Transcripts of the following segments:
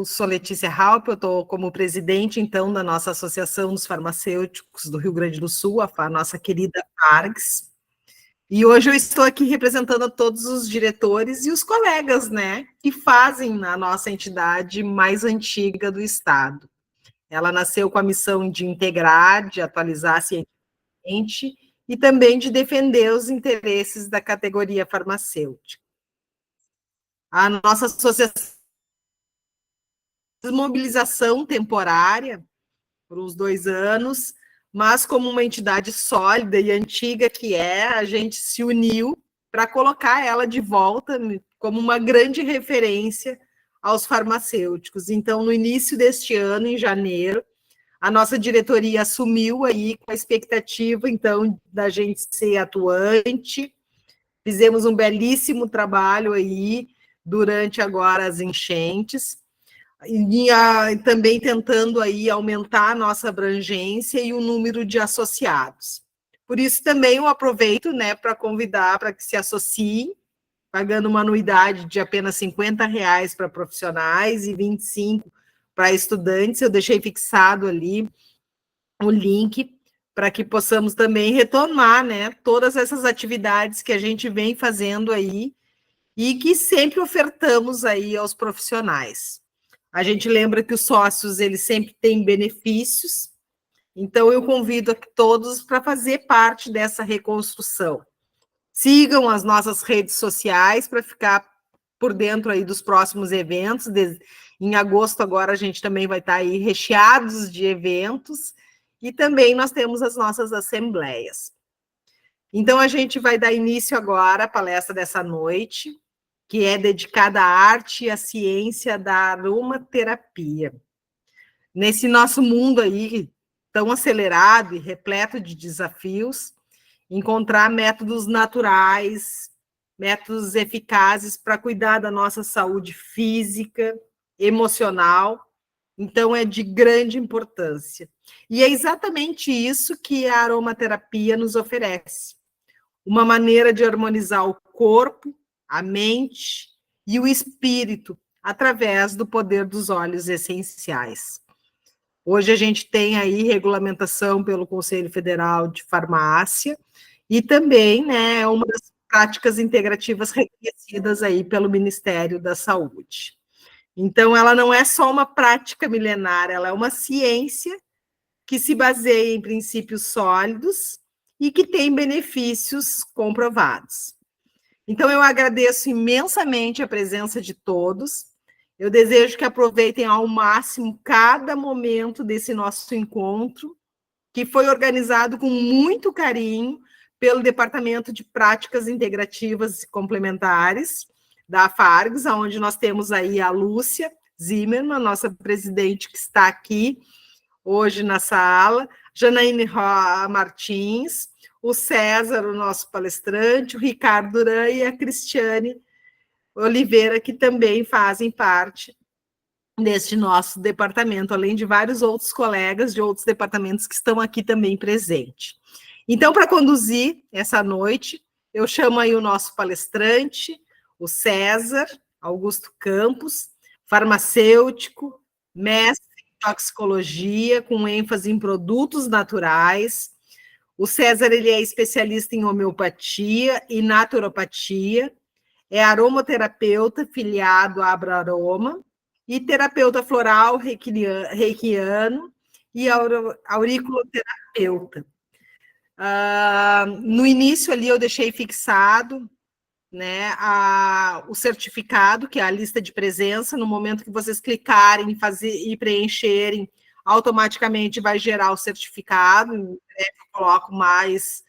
sou Letícia Halpe, eu estou como presidente, então, da nossa Associação dos Farmacêuticos do Rio Grande do Sul, a nossa querida FARGS. E hoje eu estou aqui representando todos os diretores e os colegas, né, que fazem a nossa entidade mais antiga do Estado. Ela nasceu com a missão de integrar, de atualizar cientificamente e também de defender os interesses da categoria farmacêutica. A nossa associação desmobilização temporária por uns 2 anos, mas como uma entidade sólida e antiga que a gente se uniu para colocar ela de volta como uma grande referência aos farmacêuticos. Então, no início deste ano, em janeiro, a nossa diretoria assumiu aí com a expectativa, então, da gente ser atuante. Fizemos um belíssimo trabalho aí durante agora as enchentes, e também tentando aí aumentar a nossa abrangência e o número de associados. Por isso também eu aproveito, né, para convidar para que se associem, pagando uma anuidade de apenas R$50 para profissionais e 25 para estudantes. Eu deixei fixado ali o link para que possamos também retomar, né, todas essas atividades que a gente vem fazendo aí e que sempre ofertamos aí aos profissionais. A gente lembra que os sócios, eles sempre têm benefícios, então eu convido a todos para fazer parte dessa reconstrução. Sigam as nossas redes sociais para ficar por dentro aí dos próximos eventos. Em agosto agora a gente também vai estar aí recheados de eventos e também nós temos as nossas assembleias. Então a gente vai dar início agora à palestra dessa noite, que é dedicada à arte e à ciência da aromaterapia. Nesse nosso mundo aí tão acelerado e repleto de desafios, encontrar métodos naturais, métodos eficazes para cuidar da nossa saúde física, emocional, então é de grande importância. E é exatamente isso que a aromaterapia nos oferece. Uma maneira de harmonizar o corpo, a mente e o espírito através do poder dos óleos essenciais. Hoje a gente tem aí regulamentação pelo Conselho Federal de Farmácia e também, né, uma das práticas integrativas reconhecidas aí pelo Ministério da Saúde. Então, ela não é só uma prática milenar, ela é uma ciência que se baseia em princípios sólidos e que tem benefícios comprovados. Então, eu agradeço imensamente a presença de todos. Eu desejo que aproveitem ao máximo cada momento desse nosso encontro, que foi organizado com muito carinho pelo Departamento de Práticas Integrativas e Complementares da FARGS, onde nós temos aí a Lúcia Zimmermann, nossa presidente, que está aqui hoje na sala, Janaíne Martins, o César, o nosso palestrante, o Ricardo Duran e a Cristiane Oliveira, que também fazem parte deste nosso departamento, além de vários outros colegas de outros departamentos que estão aqui também presentes. Então, para conduzir essa noite, eu chamo aí o nosso palestrante, o César Augusto Campos, farmacêutico, mestre em toxicologia, com ênfase em produtos naturais. O César, ele é especialista em homeopatia e naturopatia, é aromaterapeuta filiado à Abraroma e terapeuta floral reikiano e auriculoterapeuta. No início ali eu deixei fixado, né, o certificado, que é a lista de presença. No momento que vocês clicarem e preencherem, automaticamente vai gerar o certificado. Eu coloco mais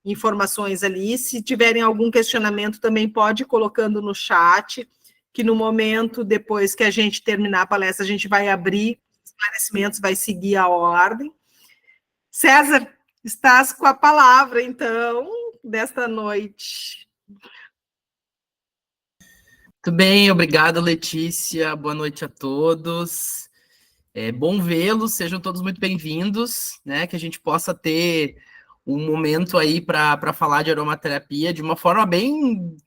informações ali. Se tiverem algum questionamento, também pode ir colocando no chat, que no momento, depois que a gente terminar a palestra, a gente vai abrir esclarecimentos, vai seguir a ordem. César, estás com a palavra, então, desta noite. Muito bem, obrigado, Letícia. Boa noite a todos. É bom vê-los, sejam todos muito bem-vindos, né? Que a gente possa ter um momento aí para falar de aromaterapia de uma forma bem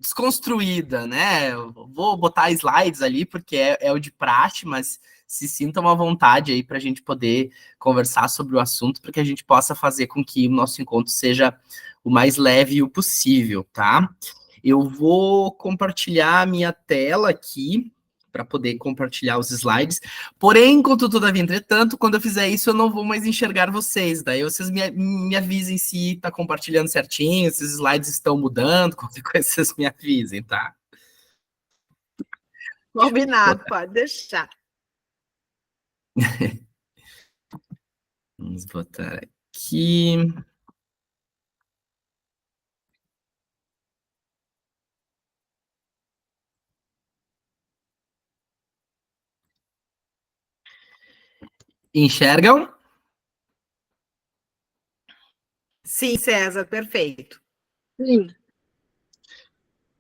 desconstruída, né? Eu vou botar slides ali, porque é o de praxe, mas se sintam à vontade aí para a gente poder conversar sobre o assunto, para que a gente possa fazer com que o nosso encontro seja o mais leve o possível, tá? Eu vou compartilhar a minha tela aqui para poder compartilhar os slides. Porém, contudo, todavia, entretanto, quando eu fizer isso, eu não vou mais enxergar vocês. Daí vocês me avisem se está compartilhando certinho, se os slides estão mudando, qualquer coisa vocês me avisem, tá? Combinado, pode deixar. Vamos botar aqui. Enxergam? Sim, César, perfeito. Sim.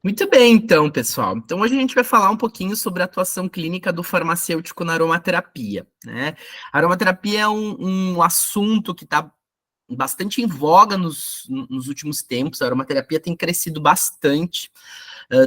Muito bem, então, pessoal. Então, hoje a gente vai falar um pouquinho sobre a atuação clínica do farmacêutico na aromaterapia, né? A aromaterapia é um assunto que está bastante em voga nos últimos tempos. A aromaterapia tem crescido bastante,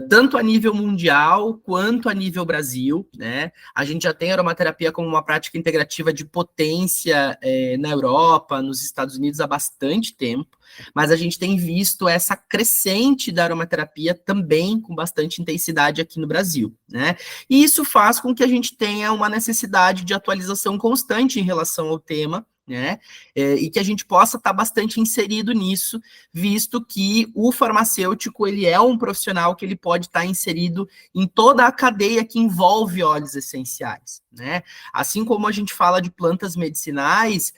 tanto a nível mundial quanto a nível Brasil, né? A gente já tem a aromaterapia como uma prática integrativa de potência na Europa, nos Estados Unidos há bastante tempo, mas a gente tem visto essa crescente da aromaterapia também com bastante intensidade aqui no Brasil, né? E isso faz com que a gente tenha uma necessidade de atualização constante em relação ao tema, né? E que a gente possa estar bastante inserido nisso, visto que o farmacêutico ele é um profissional que ele pode estar inserido em toda a cadeia que envolve óleos essenciais, né? Assim como a gente fala de plantas medicinais,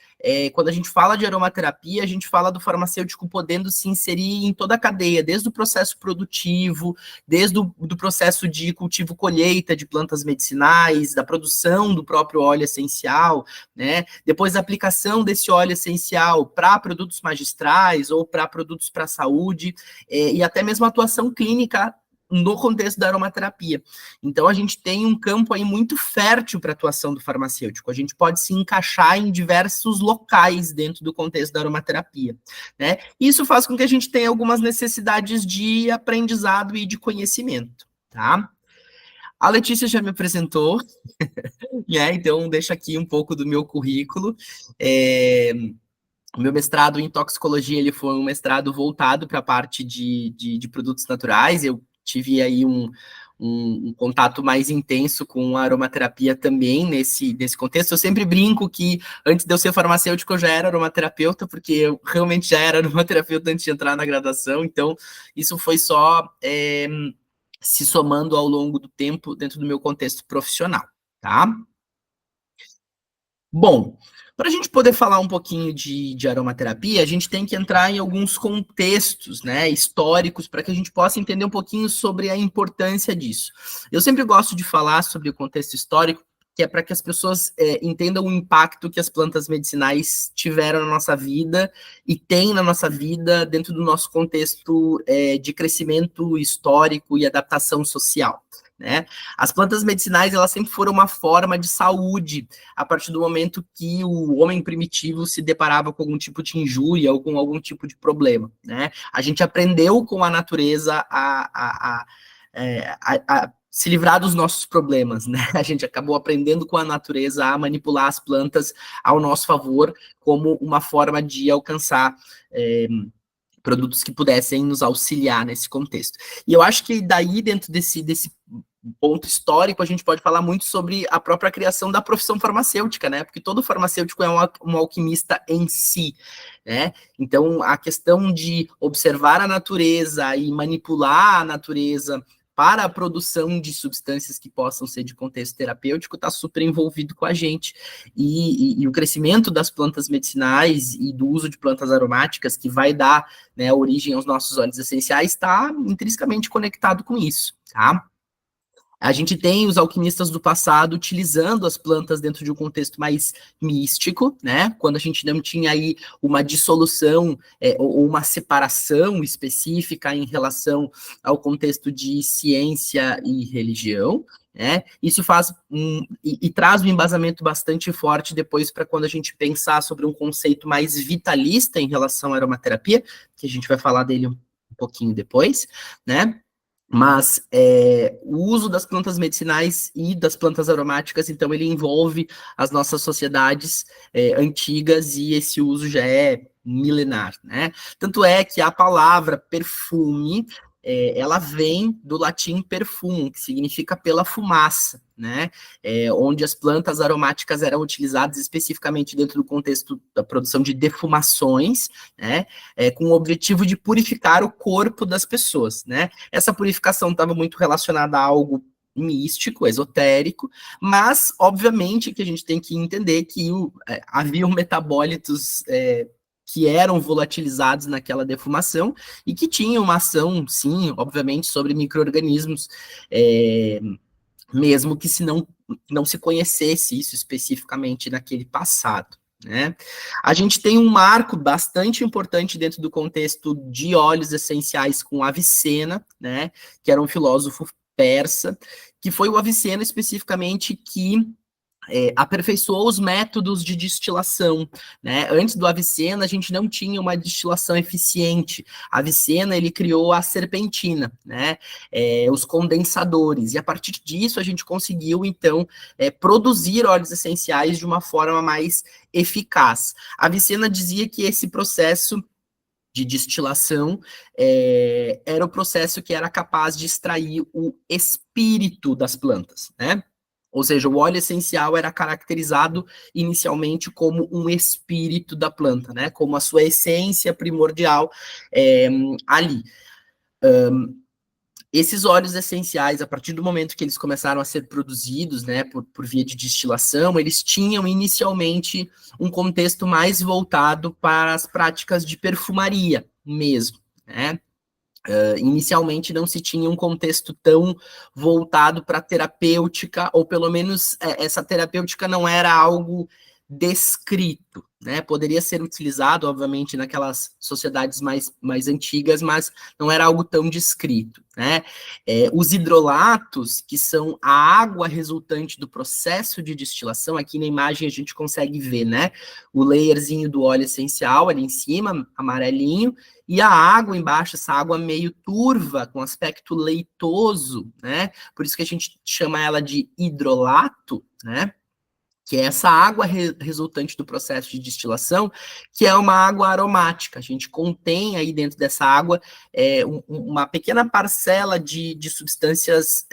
quando a gente fala de aromaterapia, a gente fala do farmacêutico podendo se inserir em toda a cadeia, desde o processo produtivo, desde o do processo de cultivo-colheita de plantas medicinais, da produção do próprio óleo essencial, né? Depois a aplicação desse óleo essencial para produtos magistrais ou para produtos para a saúde, e até mesmo a atuação clínica no contexto da aromaterapia. Então, a gente tem um campo aí muito fértil para a atuação do farmacêutico. A gente pode se encaixar em diversos locais dentro do contexto da aromaterapia, né? Isso faz com que a gente tenha algumas necessidades de aprendizado e de conhecimento, tá? A Letícia já me apresentou, né? Então, deixa aqui um pouco do meu currículo. O meu mestrado em toxicologia ele foi um mestrado voltado para a parte de produtos naturais. Eu tive aí um contato mais intenso com a aromaterapia também nesse contexto. Eu sempre brinco que antes de eu ser farmacêutico eu já era aromaterapeuta, porque eu realmente já era aromaterapeuta antes de entrar na graduação. Então, isso foi só se somando ao longo do tempo dentro do meu contexto profissional, tá? Bom, para a gente poder falar um pouquinho de aromaterapia, a gente tem que entrar em alguns contextos, né, históricos, para que a gente possa entender um pouquinho sobre a importância disso. Eu sempre gosto de falar sobre o contexto histórico, que é para que as pessoas entendam o impacto que as plantas medicinais tiveram na nossa vida e têm na nossa vida dentro do nosso contexto de crescimento histórico e adaptação social, né? As plantas medicinais, elas sempre foram uma forma de saúde a partir do momento que o homem primitivo se deparava com algum tipo de injúria ou com algum tipo de problema, né? A gente aprendeu com a natureza a se livrar dos nossos problemas, né? A gente acabou aprendendo com a natureza a manipular as plantas ao nosso favor como uma forma de alcançar produtos que pudessem nos auxiliar nesse contexto. E eu acho que daí, dentro desse ponto histórico, a gente pode falar muito sobre a própria criação da profissão farmacêutica, né? Porque todo farmacêutico é um alquimista em si, né? Então, a questão de observar a natureza e manipular a natureza para a produção de substâncias que possam ser de contexto terapêutico está super envolvido com a gente. E o crescimento das plantas medicinais e do uso de plantas aromáticas, que vai dar, né, origem aos nossos óleos essenciais, está intrinsecamente conectado com isso, tá? A gente tem os alquimistas do passado utilizando as plantas dentro de um contexto mais místico, né? Quando a gente não tinha aí uma dissolução ou uma separação específica em relação ao contexto de ciência e religião, né? Isso faz e traz um embasamento bastante forte depois para quando a gente pensar sobre um conceito mais vitalista em relação à aromaterapia, que a gente vai falar dele um pouquinho depois, né? Mas o uso das plantas medicinais e das plantas aromáticas, então, ele envolve as nossas sociedades antigas e esse uso já é milenar, né? Tanto é que a palavra perfume, ela vem do latim perfum, que significa pela fumaça, né? Onde as plantas aromáticas eram utilizadas especificamente dentro do contexto da produção de defumações, né? Com o objetivo de purificar o corpo das pessoas, né? Essa purificação estava muito relacionada a algo místico, esotérico, mas, obviamente, que a gente tem que entender que haviam metabólitos que eram volatilizados naquela defumação e que tinham uma ação, sim, obviamente, sobre micro-organismos, mesmo que se não se conhecesse isso especificamente naquele passado. Né? A gente tem um marco bastante importante dentro do contexto de óleos essenciais com Avicena, né, que era um filósofo persa, que foi o Avicena especificamente que aperfeiçoou os métodos de destilação, né? Antes do Avicena, a gente não tinha uma destilação eficiente. A Avicena, ele criou a serpentina, né? Os condensadores, e a partir disso a gente conseguiu, então, produzir óleos essenciais de uma forma mais eficaz. A Avicena dizia que esse processo de destilação era o processo que era capaz de extrair o espírito das plantas, né? Ou seja, o óleo essencial era caracterizado inicialmente como um espírito da planta, né? Como a sua essência primordial ali. Esses óleos essenciais, a partir do momento que eles começaram a ser produzidos, né, por via de destilação, eles tinham inicialmente um contexto mais voltado para as práticas de perfumaria mesmo, né? Inicialmente não se tinha um contexto tão voltado para terapêutica, ou pelo menos essa terapêutica não era algo descrito, né? Poderia ser utilizado, obviamente, naquelas sociedades mais antigas, mas não era algo tão descrito, né? Os hidrolatos, que são a água resultante do processo de destilação, aqui na imagem a gente consegue ver, né? O layerzinho do óleo essencial ali em cima, amarelinho, e a água embaixo, essa água meio turva, com aspecto leitoso, né? Por isso que a gente chama ela de hidrolato, né? Que é essa água resultante do processo de destilação, que é uma água aromática. A gente contém aí dentro dessa água uma pequena parcela de substâncias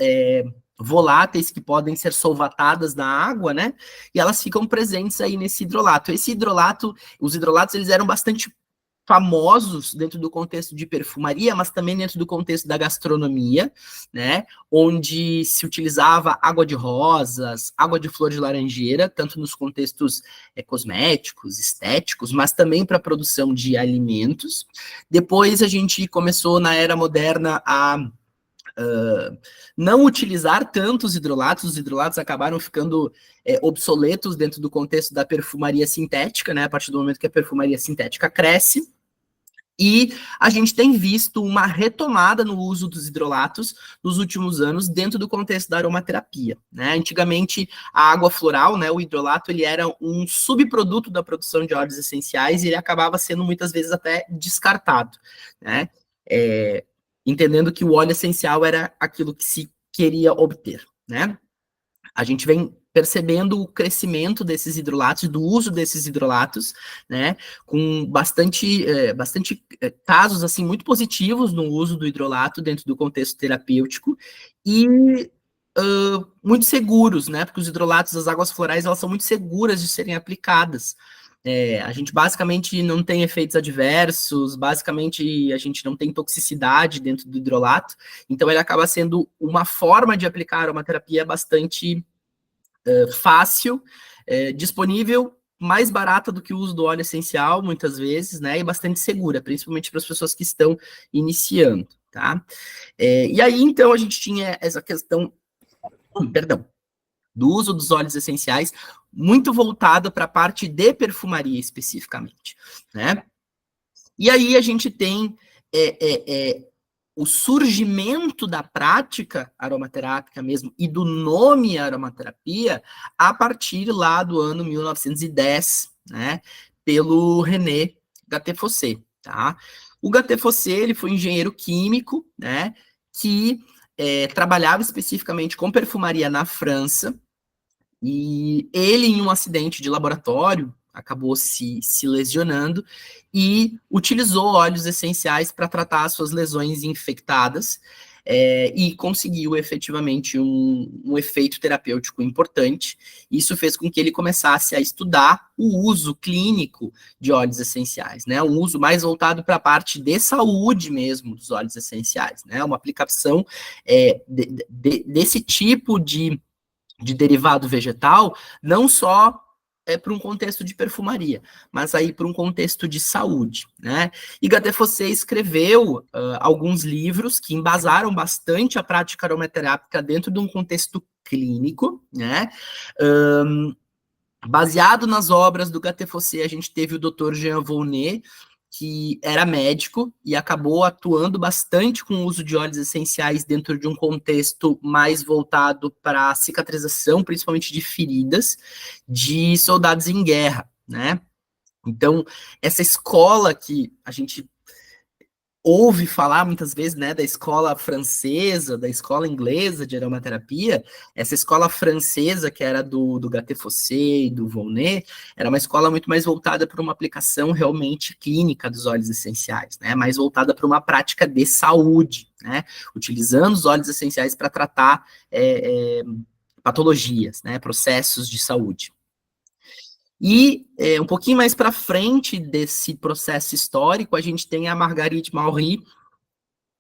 voláteis que podem ser solvatadas na água, né? E elas ficam presentes aí nesse hidrolato. Os hidrolatos, eles eram bastante famosos dentro do contexto de perfumaria, mas também dentro do contexto da gastronomia, né, onde se utilizava água de rosas, água de flor de laranjeira, tanto nos contextos cosméticos, estéticos, mas também para a produção de alimentos. Depois a gente começou, na era moderna, a não utilizar tantos hidrolatos, os hidrolatos acabaram ficando obsoletos dentro do contexto da perfumaria sintética, né, a partir do momento que a perfumaria sintética cresce, e a gente tem visto uma retomada no uso dos hidrolatos nos últimos anos dentro do contexto da aromaterapia, né? Antigamente, a água floral, né, o hidrolato, ele era um subproduto da produção de óleos essenciais e ele acabava sendo muitas vezes até descartado, né? Entendendo que o óleo essencial era aquilo que se queria obter, né? A gente vem percebendo o crescimento desses hidrolatos, do uso desses hidrolatos, né, com bastante casos, assim, muito positivos no uso do hidrolato dentro do contexto terapêutico e muito seguros, né, porque os hidrolatos, as águas florais, elas são muito seguras de serem aplicadas. A gente basicamente não tem efeitos adversos, basicamente a gente não tem toxicidade dentro do hidrolato, então ele acaba sendo uma forma de aplicar aromaterapia bastante fácil, disponível, mais barata do que o uso do óleo essencial, muitas vezes, né, e bastante segura, principalmente para as pessoas que estão iniciando, tá? E aí, então, a gente tinha essa questão, perdão, do uso dos óleos essenciais, muito voltado para a parte de perfumaria especificamente, né? E aí a gente tem o surgimento da prática aromaterápica mesmo e do nome aromaterapia a partir lá do ano 1910, né, pelo René Gattefossé, tá? O Gattefossé, ele foi engenheiro químico, né, que trabalhava especificamente com perfumaria na França, e ele, em um acidente de laboratório, acabou se lesionando e utilizou óleos essenciais para tratar as suas lesões infectadas, e conseguiu efetivamente um efeito terapêutico importante. Isso fez com que ele começasse a estudar o uso clínico de óleos essenciais, né? Um uso mais voltado para a parte de saúde mesmo dos óleos essenciais, né? Uma aplicação desse tipo de derivado vegetal, não só para um contexto de perfumaria, mas aí para um contexto de saúde, né? E Gattefossé escreveu alguns livros que embasaram bastante a prática aromaterápica dentro de um contexto clínico, né? Baseado nas obras do Gattefossé, a gente teve o Dr. Jean Volney, que era médico e acabou atuando bastante com o uso de óleos essenciais dentro de um contexto mais voltado para a cicatrização, principalmente de feridas, de soldados em guerra, né? Então, essa escola que a gente ouve falar muitas vezes, né, da escola francesa, da escola inglesa de aromaterapia, essa escola francesa, que era do Gattefossé e do Volney, era uma escola muito mais voltada para uma aplicação realmente clínica dos óleos essenciais, né, mais voltada para uma prática de saúde, né, utilizando os óleos essenciais para tratar patologias, né, processos de saúde. E um pouquinho mais para frente desse processo histórico, a gente tem a Marguerite Maury,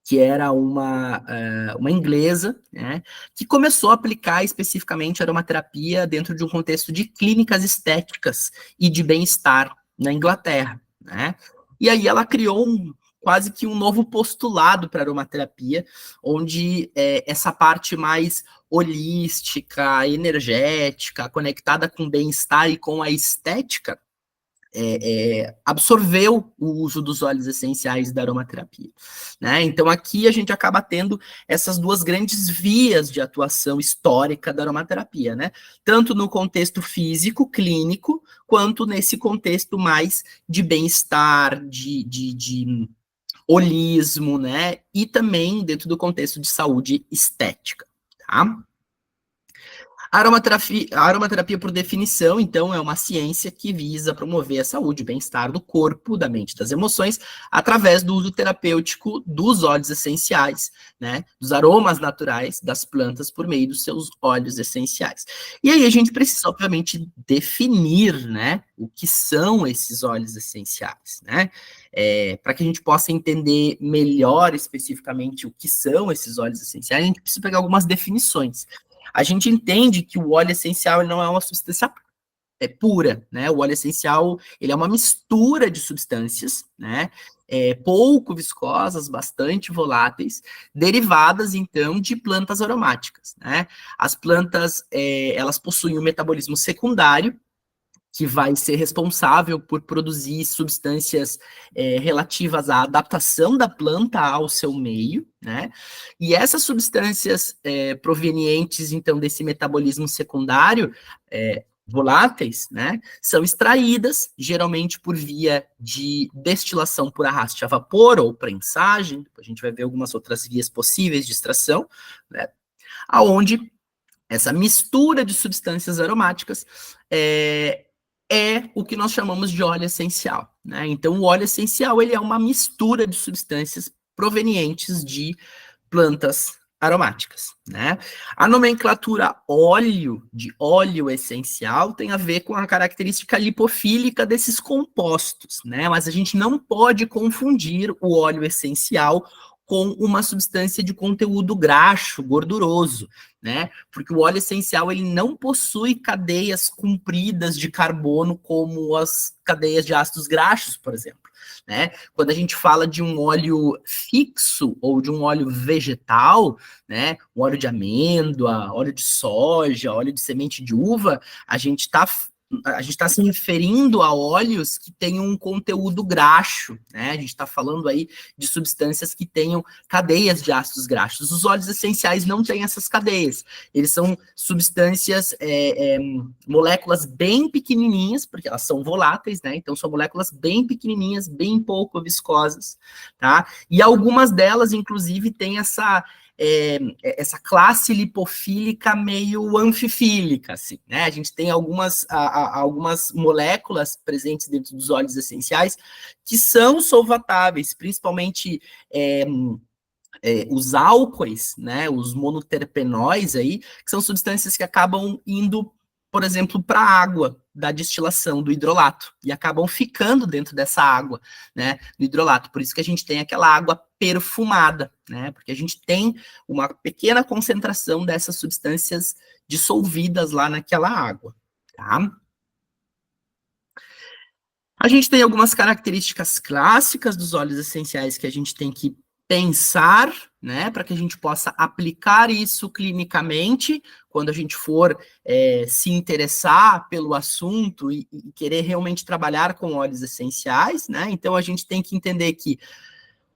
que era uma inglesa, né, que começou a aplicar especificamente a aromaterapia dentro de um contexto de clínicas estéticas e de bem-estar na Inglaterra, né? E aí ela criou quase que um novo postulado para a aromaterapia, onde essa parte mais holística, energética, conectada com o bem-estar e com a estética, absorveu o uso dos óleos essenciais da aromaterapia, né? Então aqui a gente acaba tendo essas duas grandes vias de atuação histórica da aromaterapia, né? Tanto no contexto físico, clínico, quanto nesse contexto mais de bem-estar, de holismo, né? E também dentro do contexto de saúde estética, tá? A aromaterapia, por definição, então, é uma ciência que visa promover a saúde e bem-estar do corpo, da mente e das emoções, através do uso terapêutico dos óleos essenciais, né, dos aromas naturais das plantas por meio dos seus óleos essenciais. E aí a gente precisa, obviamente, definir, né, o que são esses óleos essenciais, né, para que a gente possa entender melhor especificamente o que são esses óleos essenciais, a gente precisa pegar algumas definições. A gente entende que o óleo essencial não é uma substância pura, né? O óleo essencial, ele é uma mistura de substâncias, né? Pouco viscosas, bastante voláteis, derivadas, então, de plantas aromáticas, né? As plantas, elas possuem um metabolismo secundário, que vai ser responsável por produzir substâncias relativas à adaptação da planta ao seu meio, né? E essas substâncias provenientes, então, desse metabolismo secundário, voláteis, né, são extraídas, geralmente por via de destilação por arraste a vapor ou prensagem, a gente vai ver algumas outras vias possíveis de extração, né, aonde essa mistura de substâncias aromáticas é o que nós chamamos de óleo essencial, né? Então, o óleo essencial, ele é uma mistura de substâncias provenientes de plantas aromáticas, né? A nomenclatura de óleo essencial tem a ver com a característica lipofílica desses compostos, né? Mas a gente não pode confundir o óleo essencial com uma substância de conteúdo graxo, gorduroso, né? Porque o óleo essencial, ele não possui cadeias compridas de carbono como as cadeias de ácidos graxos, por exemplo, né? Quando a gente fala de um óleo fixo ou de um óleo vegetal, né? Um óleo de amêndoa, óleo de soja, óleo de semente de uva, a gente está se referindo a óleos que têm um conteúdo graxo, né? A gente está falando aí de substâncias que tenham cadeias de ácidos graxos. Os óleos essenciais não têm essas cadeias. Eles são substâncias, moléculas bem pequenininhas, porque elas são voláteis, né? Então são moléculas bem pequenininhas, bem pouco viscosas, tá? E algumas delas, inclusive, têm essa essa classe lipofílica meio anfifílica, assim, né? A gente tem algumas moléculas presentes dentro dos óleos essenciais que são solvatáveis, principalmente os álcoois, né, os monoterpenóis aí, que são substâncias que acabam indo, por exemplo, para a água da destilação do hidrolato e acabam ficando dentro dessa água, né, do hidrolato. Por isso que a gente tem aquela água perfumada, né, porque a gente tem uma pequena concentração dessas substâncias dissolvidas lá naquela água, tá? A gente tem algumas características clássicas dos óleos essenciais que a gente tem que pensar, né, para que a gente possa aplicar isso clinicamente, quando a gente for se interessar pelo assunto e querer realmente trabalhar com óleos essenciais, né? Então a gente tem que entender que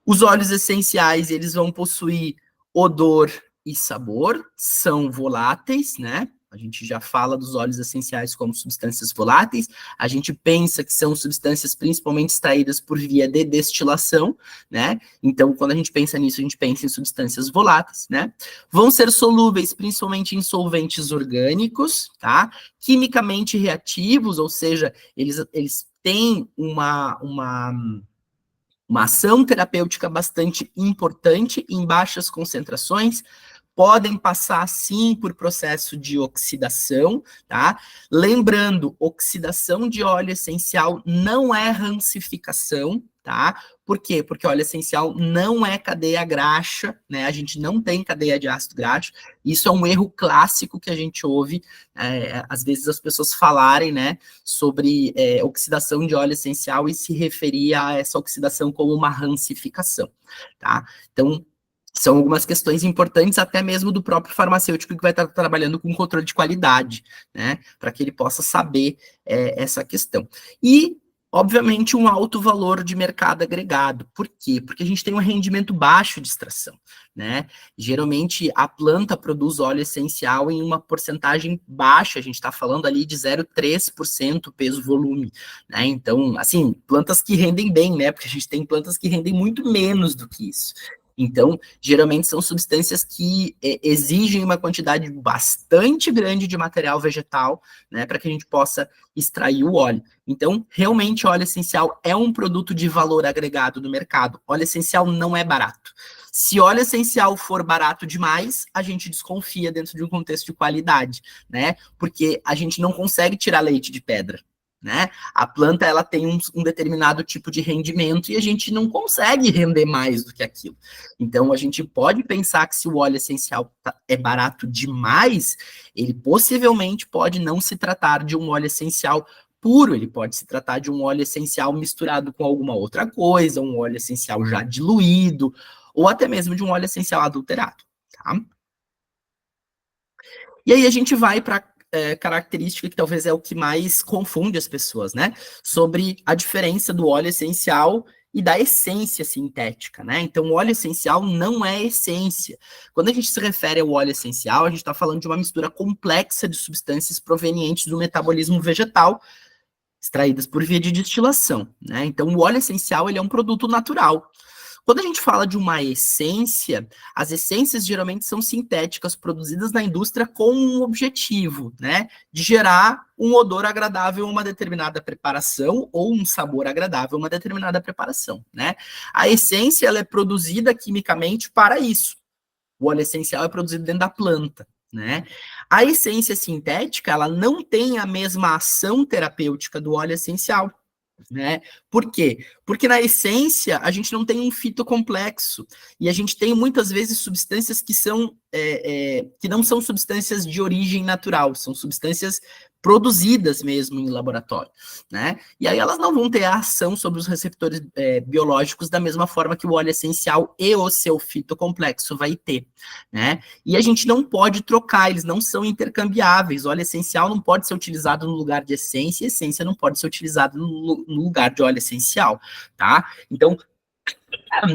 os óleos essenciais, eles vão possuir odor e sabor, são voláteis, né? A gente já fala dos óleos essenciais como substâncias voláteis, a gente pensa que são substâncias principalmente extraídas por via de destilação, né? Então, quando a gente pensa nisso, a gente pensa em substâncias voláteis, né? Vão ser solúveis principalmente em solventes orgânicos, tá? Quimicamente reativos, ou seja, eles têm uma ação terapêutica bastante importante em baixas concentrações, podem passar, sim, por processo de oxidação, tá? Lembrando, oxidação de óleo essencial não é rancificação, tá? Por quê? Porque óleo essencial não é cadeia graxa, né? A gente não tem cadeia de ácido graxo. Isso é um erro clássico que a gente ouve, às vezes as pessoas falarem, né, sobre oxidação de óleo essencial e se referir a essa oxidação como uma rancificação, tá? Então, são algumas questões importantes, até mesmo do próprio farmacêutico que vai estar trabalhando com controle de qualidade, né? Para que ele possa saber essa questão. E, obviamente, um alto valor de mercado agregado. Por quê? Porque a gente tem um rendimento baixo de extração, né? Geralmente, a planta produz óleo essencial em uma porcentagem baixa, a gente está falando ali de 0,3% peso-volume, né? Então, assim, plantas que rendem bem, né? Porque a gente tem plantas que rendem muito menos do que isso. Então, geralmente são substâncias que exigem uma quantidade bastante grande de material vegetal, né, para que a gente possa extrair o óleo. Então, realmente, óleo essencial é um produto de valor agregado no mercado. Óleo essencial não é barato. Se óleo essencial for barato demais, a gente desconfia dentro de um contexto de qualidade, né? Porque a gente não consegue tirar leite de pedra, né? A planta, ela tem um determinado tipo de rendimento e a gente não consegue render mais do que aquilo. Então, a gente pode pensar que se o óleo essencial é barato demais, ele possivelmente pode não se tratar de um óleo essencial puro, ele pode se tratar de um óleo essencial misturado com alguma outra coisa, um óleo essencial já diluído, ou até mesmo de um óleo essencial adulterado, tá? E aí a gente vai para característica que talvez é o que mais confunde as pessoas, né? Sobre a diferença do óleo essencial e da essência sintética, né? Então, o óleo essencial não é essência. Quando a gente se refere ao óleo essencial, a gente está falando de uma mistura complexa de substâncias provenientes do metabolismo vegetal, extraídas por via de destilação, né? Então, o óleo essencial, ele é um produto natural. Quando a gente fala de uma essência, as essências geralmente são sintéticas, produzidas na indústria com um objetivo, né? De gerar um odor agradável a uma determinada preparação ou um sabor agradável a uma determinada preparação, né? A essência, ela é produzida quimicamente para isso. O óleo essencial é produzido dentro da planta, né? A essência sintética, ela não tem a mesma ação terapêutica do óleo essencial, né? Por quê? Porque na essência a gente não tem um fitocomplexo e a gente tem muitas vezes substâncias que são que não são substâncias de origem natural, são substâncias produzidas mesmo em laboratório, né? E aí elas não vão ter a ação sobre os receptores biológicos da mesma forma que o óleo essencial e o seu fitocomplexo vai ter, né? E a gente não pode trocar, eles não são intercambiáveis. O óleo essencial não pode ser utilizado no lugar de essência, e essência não pode ser utilizada no lugar de óleo essencial, tá? Então,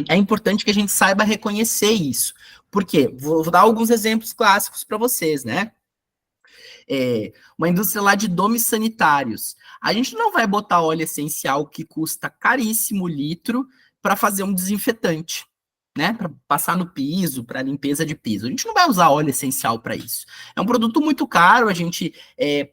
é importante que a gente saiba reconhecer isso. Por quê? Vou dar alguns exemplos clássicos para vocês, né? Uma indústria lá de domes sanitários. A gente não vai botar óleo essencial que custa caríssimo litro para fazer um desinfetante, né, para passar no piso, para limpeza de piso. A gente não vai usar óleo essencial para isso. É um produto muito caro, a gente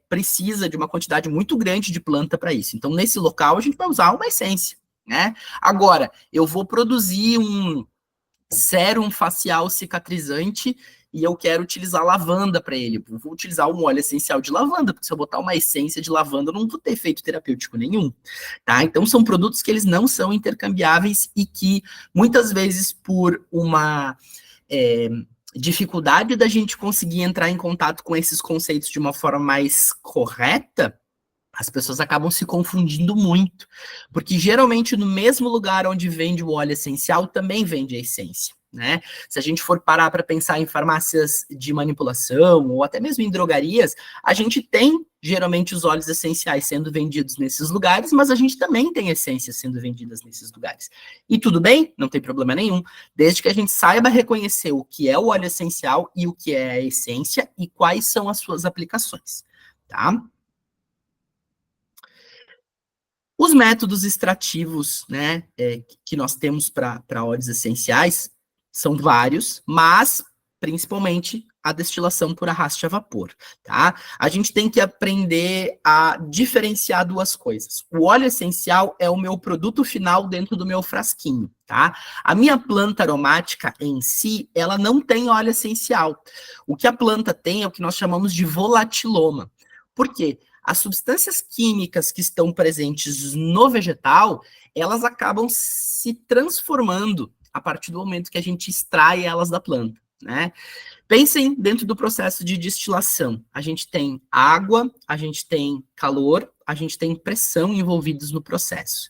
precisa de uma quantidade muito grande de planta para isso. Então, nesse local, a gente vai usar uma essência, né? Agora, eu vou produzir um sérum facial cicatrizante e eu quero utilizar lavanda para ele. Eu vou utilizar um óleo essencial de lavanda, porque se eu botar uma essência de lavanda, eu não vou ter efeito terapêutico nenhum, tá? Então, são produtos que eles não são intercambiáveis e que, muitas vezes, por uma dificuldade da gente conseguir entrar em contato com esses conceitos de uma forma mais correta, as pessoas acabam se confundindo muito, porque geralmente no mesmo lugar onde vende o óleo essencial, também vende a essência, né? Se a gente for parar para pensar em farmácias de manipulação, ou até mesmo em drogarias, a gente tem geralmente os óleos essenciais sendo vendidos nesses lugares, mas a gente também tem essências sendo vendidas nesses lugares. E tudo bem, não tem problema nenhum, desde que a gente saiba reconhecer o que é o óleo essencial e o que é a essência e quais são as suas aplicações, tá? Os métodos extrativos, né, que nós temos para óleos essenciais são vários, mas principalmente a destilação por arraste a vapor, tá? A gente tem que aprender a diferenciar duas coisas. O óleo essencial é o meu produto final dentro do meu frasquinho, tá? A minha planta aromática em si, ela não tem óleo essencial. O que a planta tem é o que nós chamamos de volatiloma. Por quê? As substâncias químicas que estão presentes no vegetal, elas acabam se transformando a partir do momento que a gente extrai elas da planta, né? Pensem dentro do processo de destilação. A gente tem água, a gente tem calor, a gente tem pressão envolvidos no processo.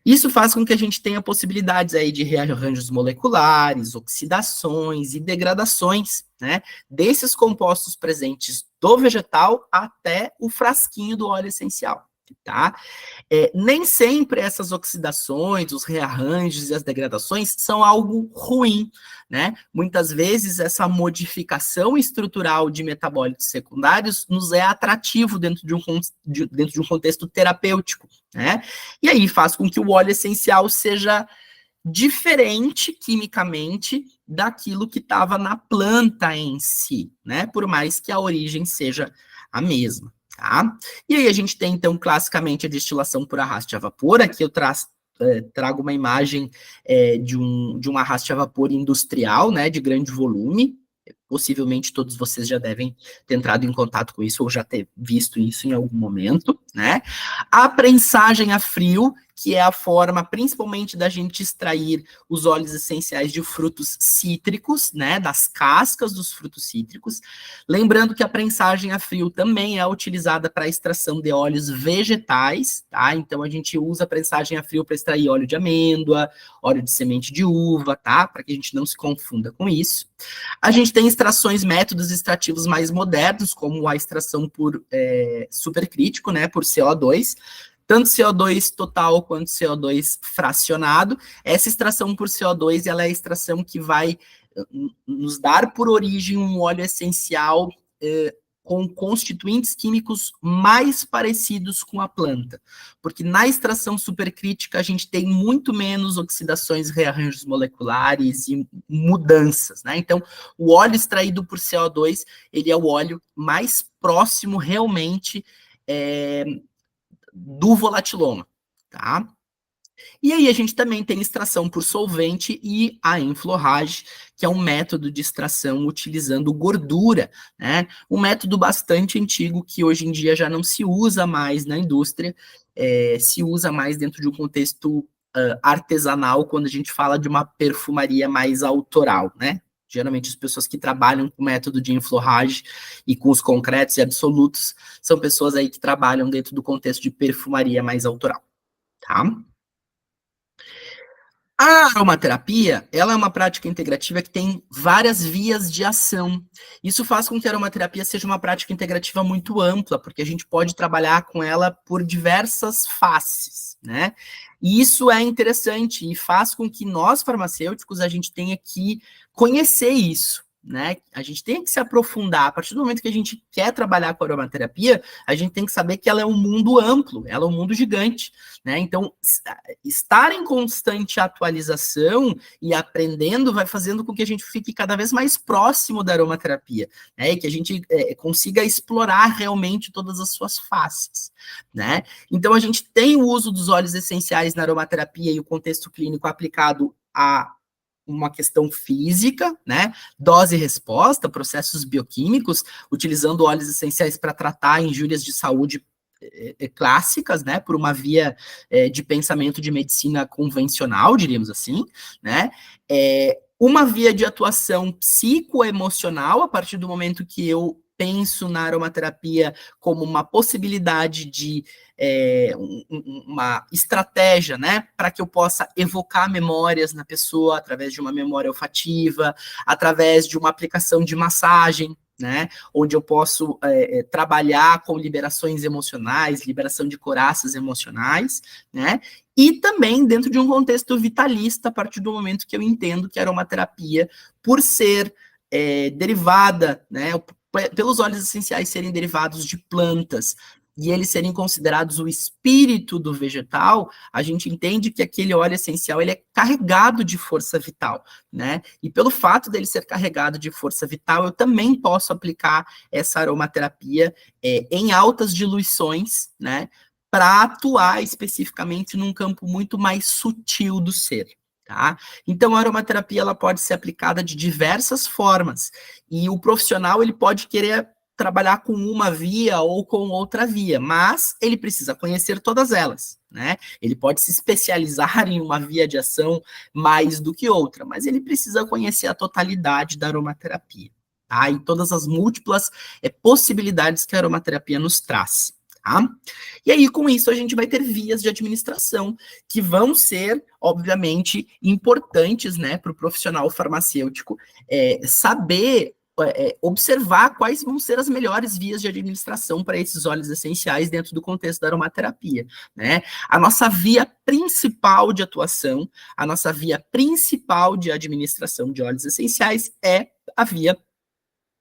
Isso faz com que a gente tenha possibilidades aí de rearranjos moleculares, oxidações e degradações, né, desses compostos presentes do vegetal até o frasquinho do óleo essencial, tá? Nem sempre essas oxidações, os rearranjos e as degradações são algo ruim, né? Muitas vezes essa modificação estrutural de metabólitos secundários nos é atrativo dentro de um contexto terapêutico, né? E aí faz com que o óleo essencial seja diferente quimicamente daquilo que estava na planta em si, né? Por mais que a origem seja a mesma. Tá? E aí a gente tem, então, classicamente a destilação por arraste a vapor. Aqui eu trago uma imagem de um arraste a vapor industrial, né, de grande volume. Possivelmente todos vocês já devem ter entrado em contato com isso ou já ter visto isso em algum momento, né? A prensagem a frio, que é a forma principalmente da gente extrair os óleos essenciais de frutos cítricos, né, das cascas dos frutos cítricos. Lembrando que a prensagem a frio também é utilizada para a extração de óleos vegetais, tá? Então a gente usa a prensagem a frio para extrair óleo de amêndoa, óleo de semente de uva, tá? Para que a gente não se confunda com isso. A gente tem métodos extrativos mais modernos, como a extração por supercrítico, né, por CO2, tanto CO2 total quanto CO2 fracionado. Essa extração por CO2, ela é a extração que vai nos dar por origem um óleo essencial com constituintes químicos mais parecidos com a planta, porque na extração supercrítica a gente tem muito menos oxidações, rearranjos moleculares e mudanças, né? Então, o óleo extraído por CO2, ele é o óleo mais próximo realmente do volatiloma, tá? E aí a gente também tem extração por solvente e a enflorragem, que é um método de extração utilizando gordura, né? Um método bastante antigo que hoje em dia já não se usa mais na indústria, se usa mais dentro de um contexto artesanal, quando a gente fala de uma perfumaria mais autoral, né? Geralmente as pessoas que trabalham com o método de enflorragem e com os concretos e absolutos são pessoas aí que trabalham dentro do contexto de perfumaria mais autoral, tá? A aromaterapia, ela é uma prática integrativa que tem várias vias de ação. Isso faz com que a aromaterapia seja uma prática integrativa muito ampla, porque a gente pode trabalhar com ela por diversas faces, né? E isso é interessante e faz com que nós, farmacêuticos, a gente tenha que conhecer isso, né? A gente tem que se aprofundar. A partir do momento que a gente quer trabalhar com aromaterapia, a gente tem que saber que ela é um mundo amplo, ela é um mundo gigante, né? Então, estar em constante atualização e aprendendo vai fazendo com que a gente fique cada vez mais próximo da aromaterapia, né? E que a gente consiga explorar realmente todas as suas faces, né? Então, a gente tem o uso dos óleos essenciais na aromaterapia e o contexto clínico aplicado a uma questão física, né? Dose e resposta, processos bioquímicos, utilizando óleos essenciais para tratar injúrias de saúde clássicas, né? Por uma via de pensamento de medicina convencional, diríamos assim, né? Uma via de atuação psicoemocional, a partir do momento que eu penso na aromaterapia como uma possibilidade de uma estratégia, né, para que eu possa evocar memórias na pessoa através de uma memória olfativa, através de uma aplicação de massagem, né, onde eu posso trabalhar com liberações emocionais, liberação de coraças emocionais, né, e também dentro de um contexto vitalista, a partir do momento que eu entendo que a aromaterapia, por ser derivada, né, pelos óleos essenciais serem derivados de plantas e eles serem considerados o espírito do vegetal, a gente entende que aquele óleo essencial ele é carregado de força vital, né? E pelo fato dele ser carregado de força vital, eu também posso aplicar essa aromaterapia em altas diluições, né? Para atuar especificamente num campo muito mais sutil do ser. Tá? Então, a aromaterapia ela pode ser aplicada de diversas formas e o profissional ele pode querer trabalhar com uma via ou com outra via, mas ele precisa conhecer todas elas, né? Ele pode se especializar em uma via de ação mais do que outra, mas ele precisa conhecer a totalidade da aromaterapia, tá? E todas as múltiplas possibilidades que a aromaterapia nos traz. Tá? E aí, com isso, a gente vai ter vias de administração que vão ser, obviamente, importantes, né, para o profissional farmacêutico saber observar quais vão ser as melhores vias de administração para esses óleos essenciais dentro do contexto da aromaterapia, né? A nossa via principal de atuação, a nossa via principal de administração de óleos essenciais é a via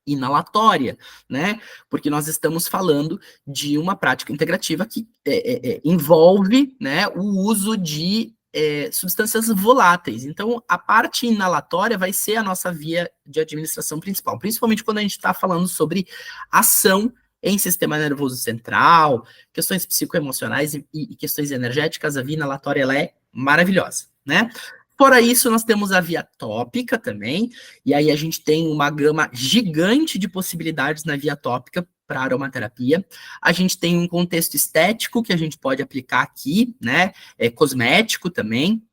inalatória, né? Porque nós estamos falando de uma prática integrativa que envolve, né, o uso de substâncias voláteis. Então, a parte inalatória vai ser a nossa via de administração principal, principalmente quando a gente está falando sobre ação em sistema nervoso central, questões psicoemocionais e questões energéticas. A via inalatória ela é maravilhosa, né? Fora isso, nós temos a via tópica também, e aí a gente tem uma gama gigante de possibilidades na via tópica para aromaterapia. A gente tem um contexto estético que a gente pode aplicar aqui, né? Cosmético também.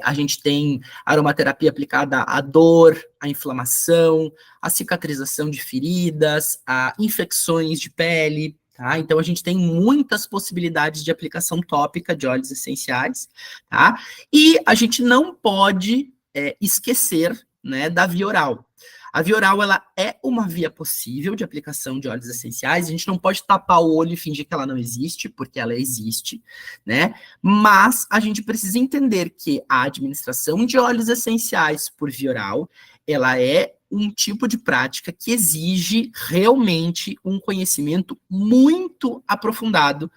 A gente tem aromaterapia aplicada à dor, à inflamação, à cicatrização de feridas, a infecções de pele. Tá? Então, a gente tem muitas possibilidades de aplicação tópica de óleos essenciais, tá? E a gente não pode esquecer, né, da via oral. A via oral, ela é uma via possível de aplicação de óleos essenciais, a gente não pode tapar o olho e fingir que ela não existe, porque ela existe, né? Mas a gente precisa entender que a administração de óleos essenciais por via oral, ela é um tipo de prática que exige realmente um conhecimento muito aprofundado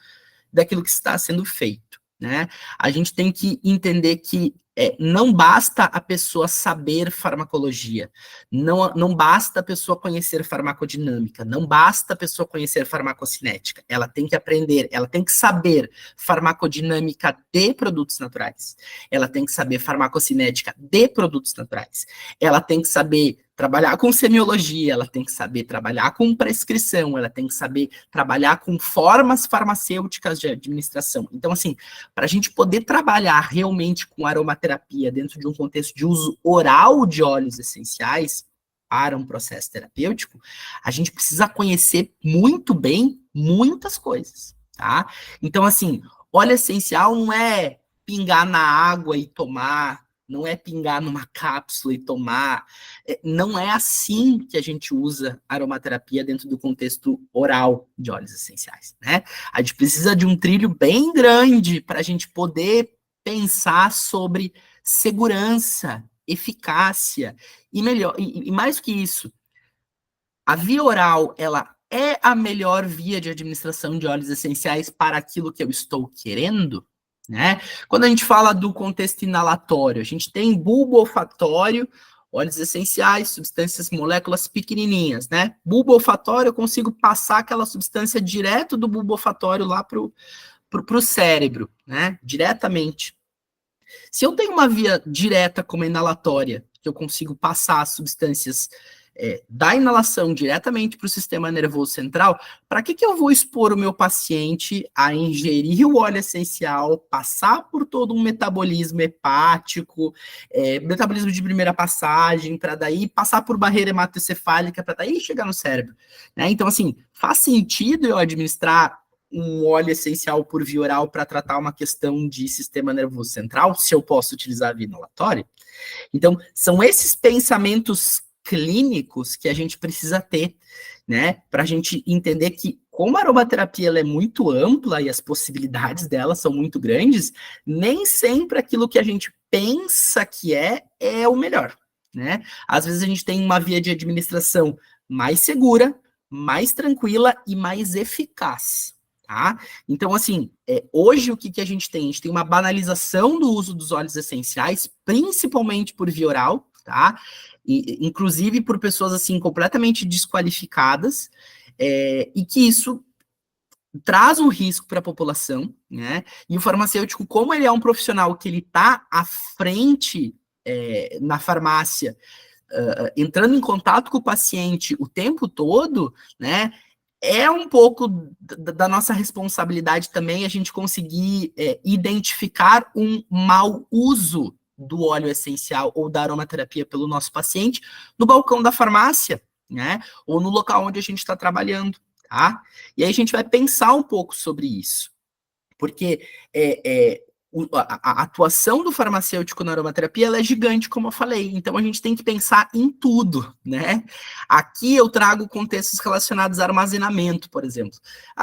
daquilo que está sendo feito, né? A gente tem que entender que não basta a pessoa saber farmacologia, não basta a pessoa conhecer farmacodinâmica, não basta a pessoa conhecer farmacocinética, ela tem que aprender, ela tem que saber farmacodinâmica de produtos naturais, ela tem que saber farmacocinética de produtos naturais, ela tem que saber trabalhar com semiologia, ela tem que saber trabalhar com prescrição, ela tem que saber trabalhar com formas farmacêuticas de administração. Então, assim, para a gente poder trabalhar realmente com aromaterapia dentro de um contexto de uso oral de óleos essenciais para um processo terapêutico, a gente precisa conhecer muito bem muitas coisas, tá? Então, assim, óleo essencial não é pingar na água e tomar, não é pingar numa cápsula e tomar. Não é assim que a gente usa aromaterapia dentro do contexto oral de óleos essenciais, né? A gente precisa de um trilho bem grande para a gente poder pensar sobre segurança eficácia e melhor, e mais do que isso, a via oral, ela é a melhor via de administração de óleos essenciais para aquilo que eu estou querendo, né? Quando a gente fala do contexto inalatório, a gente tem bulbo olfatório, óleos essenciais, substâncias, moléculas pequenininhas, né? Bulbo olfatório, eu consigo passar aquela substância direto do bulbo olfatório lá para o cérebro, né? Diretamente. Se eu tenho uma via direta como a inalatória, que eu consigo passar as substâncias da inalação diretamente para o sistema nervoso central, para que eu vou expor o meu paciente a ingerir o óleo essencial, passar por todo um metabolismo hepático, metabolismo de primeira passagem, para daí passar por barreira hematocefálica, para daí chegar no cérebro, né? Então, assim, faz sentido eu administrar um óleo essencial por via oral para tratar uma questão de sistema nervoso central, se eu posso utilizar a via inalatória? Então, são esses pensamentos clínicos que a gente precisa ter, né, para a gente entender que, como a aromaterapia ela é muito ampla e as possibilidades dela são muito grandes, nem sempre aquilo que a gente pensa que é o melhor, né? Às vezes a gente tem uma via de administração mais segura, mais tranquila e mais eficaz. Tá? Então, assim, hoje o que a gente tem? A gente tem uma banalização do uso dos óleos essenciais, principalmente por via oral, tá? E, inclusive por pessoas, assim, completamente desqualificadas, e que isso traz um risco para a população, né? E o farmacêutico, como ele é um profissional que ele está à frente na farmácia, entrando em contato com o paciente o tempo todo, né? É um pouco da nossa responsabilidade também a gente conseguir identificar um mau uso do óleo essencial ou da aromaterapia pelo nosso paciente no balcão da farmácia, né? Ou no local onde a gente está trabalhando, tá? E aí a gente vai pensar um pouco sobre isso. Porque a atuação do farmacêutico na aromaterapia ela é gigante, como eu falei. Então a gente tem que pensar em tudo, né? Aqui eu trago contextos relacionados a armazenamento, por exemplo.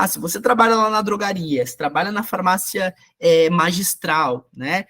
Se você trabalha lá na drogaria, se trabalha na farmácia magistral, né?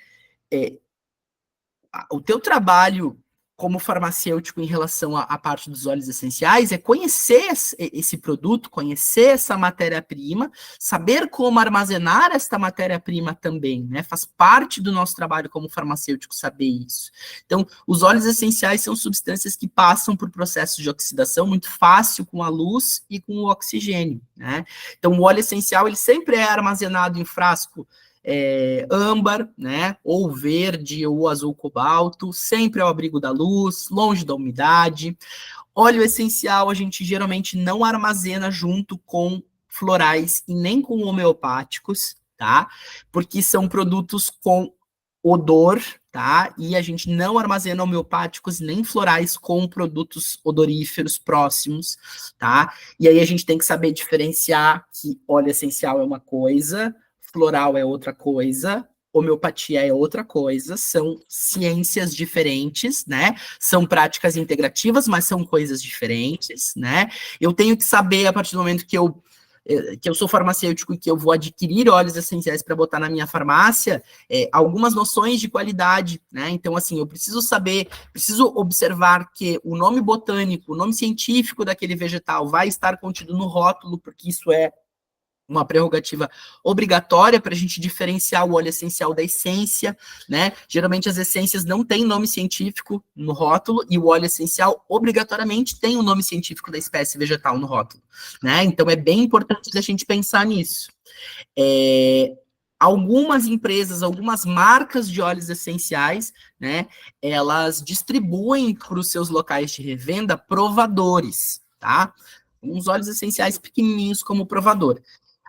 O teu trabalho como farmacêutico em relação à parte dos óleos essenciais é conhecer esse produto, conhecer essa matéria-prima, saber como armazenar esta matéria-prima também, né? Faz parte do nosso trabalho como farmacêutico saber isso. Então, os óleos essenciais são substâncias que passam por processos de oxidação muito fácil com a luz e com o oxigênio, né? Então, o óleo essencial, ele sempre é armazenado em frasco âmbar, né, ou verde, ou azul cobalto, sempre ao abrigo da luz, longe da umidade. Óleo essencial a gente geralmente não armazena junto com florais e nem com homeopáticos, tá? Porque são produtos com odor, tá? E a gente não armazena homeopáticos nem florais com produtos odoríferos próximos, tá? E aí a gente tem que saber diferenciar que óleo essencial é uma coisa, floral é outra coisa, homeopatia é outra coisa, são ciências diferentes, né? São práticas integrativas, mas são coisas diferentes, né? Eu tenho que saber, a partir do momento que eu sou farmacêutico e que eu vou adquirir óleos essenciais para botar na minha farmácia, algumas noções de qualidade, né? Então, assim, eu preciso saber, preciso observar que o nome botânico, o nome científico daquele vegetal vai estar contido no rótulo, porque isso é uma prerrogativa obrigatória para a gente diferenciar o óleo essencial da essência, né? Geralmente as essências não têm nome científico no rótulo e o óleo essencial obrigatoriamente tem o nome científico da espécie vegetal no rótulo, né? Então é bem importante a gente pensar nisso. Algumas empresas, algumas marcas de óleos essenciais, né? Elas distribuem para os seus locais de revenda provadores, tá? Uns óleos essenciais pequenininhos como provador.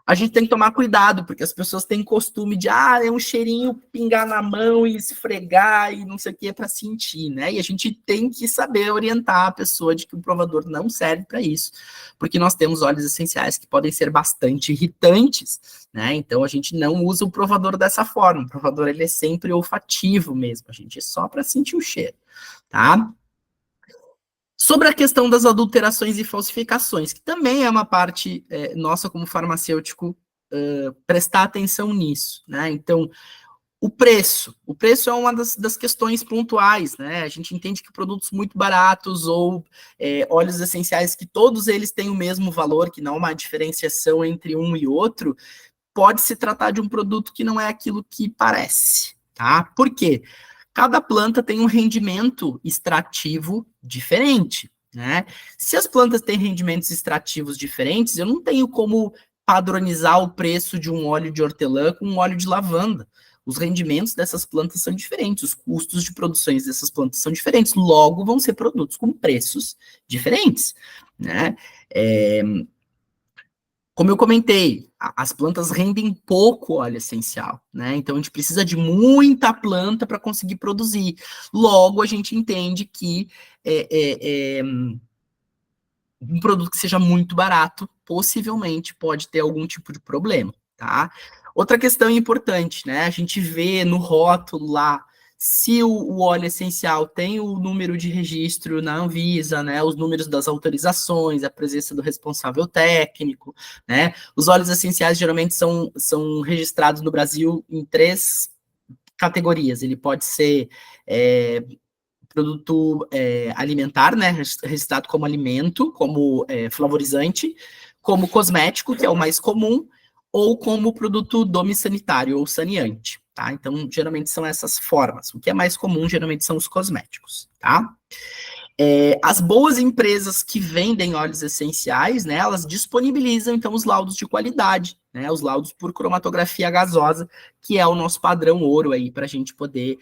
A gente tem que tomar cuidado, porque as pessoas têm costume de, é um cheirinho pingar na mão e esfregar e não sei o que para sentir, né? E a gente tem que saber orientar a pessoa de que o provador não serve para isso, porque nós temos óleos essenciais que podem ser bastante irritantes, né? Então a gente não usa o provador dessa forma. O provador ele é sempre olfativo mesmo, a gente é só para sentir o cheiro, tá? Sobre a questão das adulterações e falsificações, que também é uma parte nossa como farmacêutico prestar atenção nisso, né? Então, O preço é uma das questões pontuais, né? A gente entende que produtos muito baratos ou óleos essenciais que todos eles têm o mesmo valor, que não há uma diferenciação entre um e outro, pode se tratar de um produto que não é aquilo que parece, tá? Por quê? Cada planta tem um rendimento extrativo diferente, né? Se as plantas têm rendimentos extrativos diferentes, eu não tenho como padronizar o preço de um óleo de hortelã com um óleo de lavanda. Os rendimentos dessas plantas são diferentes, os custos de produção dessas plantas são diferentes, logo vão ser produtos com preços diferentes, né? Como eu comentei, as plantas rendem pouco óleo essencial, né? Então a gente precisa de muita planta para conseguir produzir. Logo, a gente entende que um produto que seja muito barato, possivelmente pode ter algum tipo de problema, tá? Outra questão importante, né? A gente vê no rótulo lá se o óleo essencial tem o número de registro na Anvisa, né? Os números das autorizações, a presença do responsável técnico, né? Os óleos essenciais geralmente são registrados no Brasil em 3 categorias. Ele pode ser produto alimentar, né, registrado como alimento, como flavorizante, como cosmético, que é o mais comum, ou como produto domissanitário ou saneante, tá? Então, geralmente são essas formas. O que é mais comum, geralmente, são os cosméticos, tá? As boas empresas que vendem óleos essenciais, né, elas disponibilizam, então, os laudos de qualidade, né, os laudos por cromatografia gasosa, que é o nosso padrão ouro aí, para a gente poder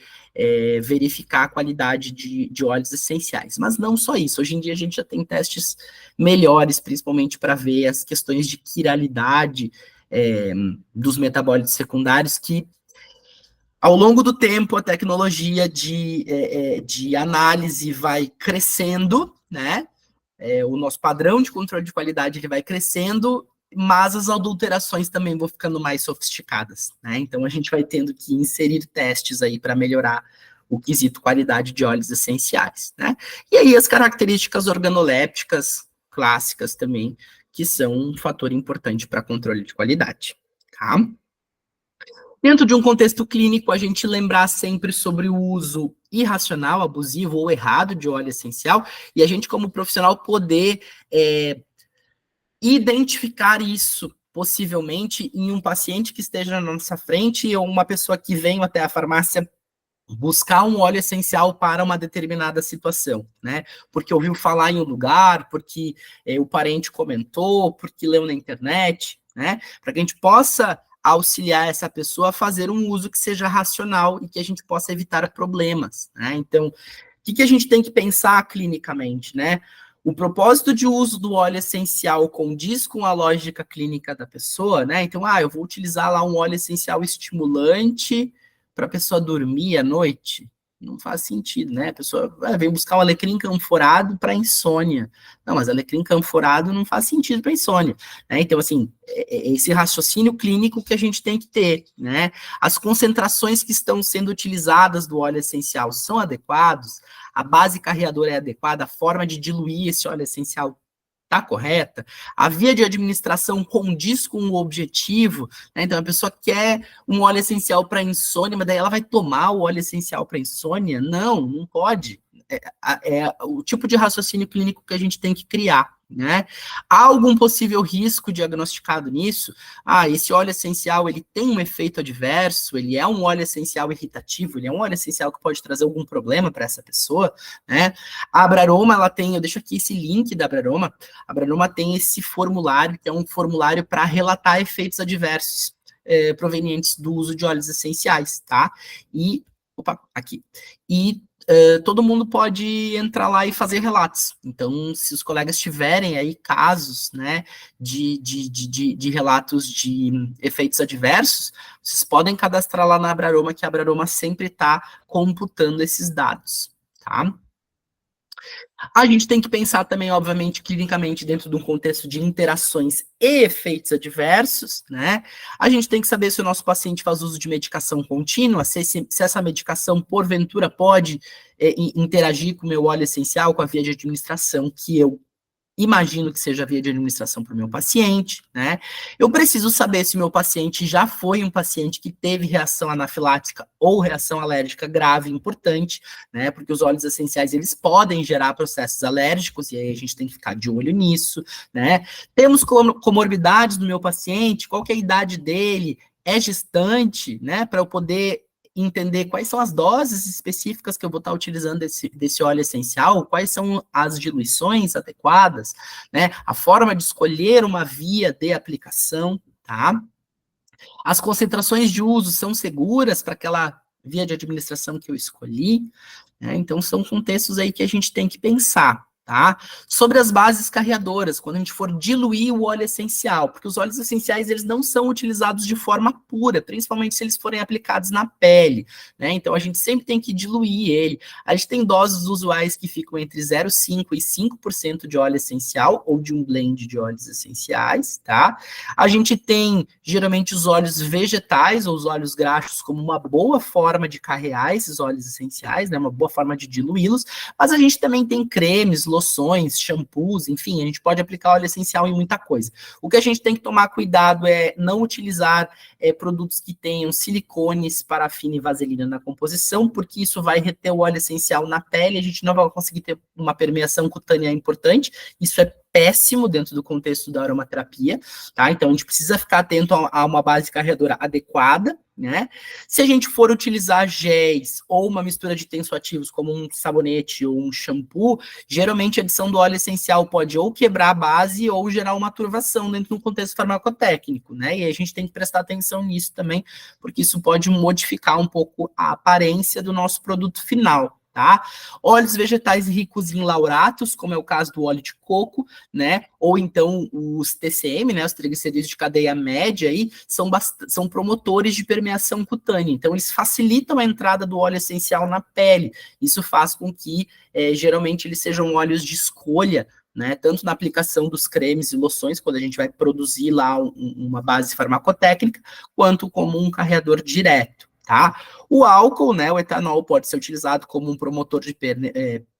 verificar a qualidade de óleos essenciais. Mas não só isso, hoje em dia a gente já tem testes melhores, principalmente para ver as questões de quiralidade dos metabólitos secundários, que ao longo do tempo, a tecnologia de análise vai crescendo, né? O nosso padrão de controle de qualidade ele vai crescendo, mas as adulterações também vão ficando mais sofisticadas, né? Então, a gente vai tendo que inserir testes aí para melhorar o quesito qualidade de óleos essenciais, né? E aí, as características organolépticas clássicas também, que são um fator importante para controle de qualidade, tá? Dentro de um contexto clínico, a gente lembrar sempre sobre o uso irracional, abusivo ou errado de óleo essencial, e a gente, como profissional, poder identificar isso, possivelmente, em um paciente que esteja na nossa frente ou uma pessoa que venha até a farmácia buscar um óleo essencial para uma determinada situação, né? Porque ouviu falar em um lugar, porque o parente comentou, porque leu na internet, né? Para que a gente possa auxiliar essa pessoa a fazer um uso que seja racional e que a gente possa evitar problemas, né? Então, o que a gente tem que pensar clinicamente, né? O propósito de uso do óleo essencial condiz com a lógica clínica da pessoa, né? Então, eu vou utilizar lá um óleo essencial estimulante para a pessoa dormir à noite. Não faz sentido, né? A pessoa vem buscar o alecrim canforado para insônia. Não, mas alecrim canforado não faz sentido para insônia, né? Então, assim, esse raciocínio clínico que a gente tem que ter, né? As concentrações que estão sendo utilizadas do óleo essencial são adequados? A base carreadora é adequada? A forma de diluir esse óleo essencial está correta? A via de administração condiz com o objetivo, né? Então, a pessoa quer um óleo essencial para insônia, mas daí ela vai tomar o óleo essencial para insônia? Não, não pode. É o tipo de raciocínio clínico que a gente tem que criar, né? Há algum possível risco diagnosticado nisso? Esse óleo essencial, ele tem um efeito adverso, ele é um óleo essencial irritativo, ele é um óleo essencial que pode trazer algum problema para essa pessoa, né? A Abraroma, ela tem, eu deixo aqui esse link da Abraroma, a Abraroma tem esse formulário, que é um formulário para relatar efeitos adversos provenientes do uso de óleos essenciais, tá? Aqui. E todo mundo pode entrar lá e fazer relatos. Então, se os colegas tiverem aí casos, né, de relatos de efeitos adversos, vocês podem cadastrar lá na Abraroma, que a Abraroma sempre está computando esses dados, tá? A gente tem que pensar também, obviamente, clinicamente, dentro de um contexto de interações e efeitos adversos, né? A gente tem que saber se o nosso paciente faz uso de medicação contínua, se essa medicação, porventura, pode interagir com o meu óleo essencial, com a via de administração que eu imagino que seja via de administração para o meu paciente, né? Eu preciso saber se o meu paciente já foi um paciente que teve reação anafilática ou reação alérgica grave, importante, né? Porque os óleos essenciais, eles podem gerar processos alérgicos, e aí a gente tem que ficar de olho nisso, né? Temos comorbidades do meu paciente, qual que é a idade dele, é gestante, né? Para eu poder entender quais são as doses específicas que eu vou estar utilizando desse óleo essencial, quais são as diluições adequadas, né? A forma de escolher uma via de aplicação, tá? As concentrações de uso são seguras para aquela via de administração que eu escolhi, né? Então, são contextos aí que a gente tem que pensar, tá? Sobre as bases carreadoras, quando a gente for diluir o óleo essencial, porque os óleos essenciais, eles não são utilizados de forma pura, principalmente se eles forem aplicados na pele, né? Então, a gente sempre tem que diluir ele. A gente tem doses usuais que ficam entre 0,5% e 5% de óleo essencial, ou de um blend de óleos essenciais, tá? A gente tem, geralmente, os óleos vegetais, ou os óleos graxos, como uma boa forma de carrear esses óleos essenciais, né? Uma boa forma de diluí-los, mas a gente também tem cremes, loções, shampoos, enfim, a gente pode aplicar óleo essencial em muita coisa. O que a gente tem que tomar cuidado é não utilizar produtos que tenham silicones, parafina e vaselina na composição, porque isso vai reter o óleo essencial na pele, a gente não vai conseguir ter uma permeação cutânea importante, isso é péssimo dentro do contexto da aromaterapia, tá? Então, a gente precisa ficar atento a uma base carreadora adequada, né? Se a gente for utilizar géis ou uma mistura de tensoativos, como um sabonete ou um shampoo, geralmente a adição do óleo essencial pode ou quebrar a base ou gerar uma turvação dentro do contexto farmacotécnico, né? E a gente tem que prestar atenção nisso também, porque isso pode modificar um pouco a aparência do nosso produto final, tá? Óleos vegetais ricos em lauratos, como é o caso do óleo de coco, né? Ou então os TCM, né? Os triglicerídeos de cadeia média aí, são promotores de permeação cutânea. Então, eles facilitam a entrada do óleo essencial na pele. Isso faz com que, geralmente, eles sejam óleos de escolha, né, tanto na aplicação dos cremes e loções, quando a gente vai produzir lá uma base farmacotécnica, quanto como um carreador direto, tá? O álcool, né, o etanol pode ser utilizado como um promotor de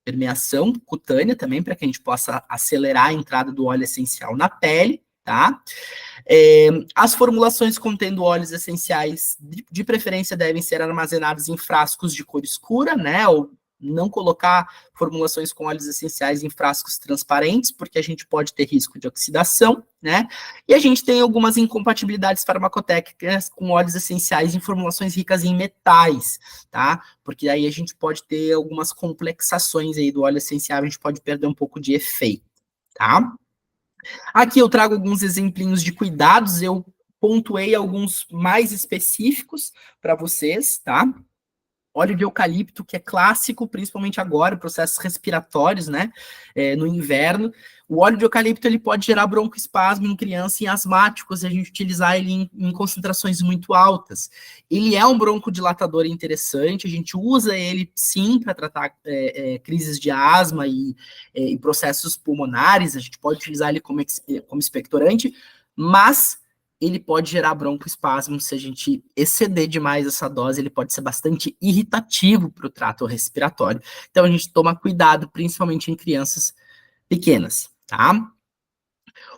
permeação cutânea também, para que a gente possa acelerar a entrada do óleo essencial na pele, tá? As formulações contendo óleos essenciais, de preferência, devem ser armazenadas em frascos de cor escura, né, ou não colocar formulações com óleos essenciais em frascos transparentes, porque a gente pode ter risco de oxidação, né? E a gente tem algumas incompatibilidades farmacotécnicas com óleos essenciais em formulações ricas em metais, tá? Porque aí a gente pode ter algumas complexações aí do óleo essencial, a gente pode perder um pouco de efeito, tá? Aqui eu trago alguns exemplinhos de cuidados, eu pontuei alguns mais específicos para vocês, tá? Óleo de eucalipto, que é clássico, principalmente agora, processos respiratórios, né, no inverno. O óleo de eucalipto, ele pode gerar broncoespasmo em criança e em asmáticos, se a gente utilizar ele em concentrações muito altas. Ele é um broncodilatador interessante, a gente usa ele, sim, para tratar crises de asma e processos pulmonares, a gente pode utilizar ele como expectorante, mas ele pode gerar broncoespasmo se a gente exceder demais essa dose, ele pode ser bastante irritativo para o trato respiratório. Então, a gente toma cuidado, principalmente em crianças pequenas, tá?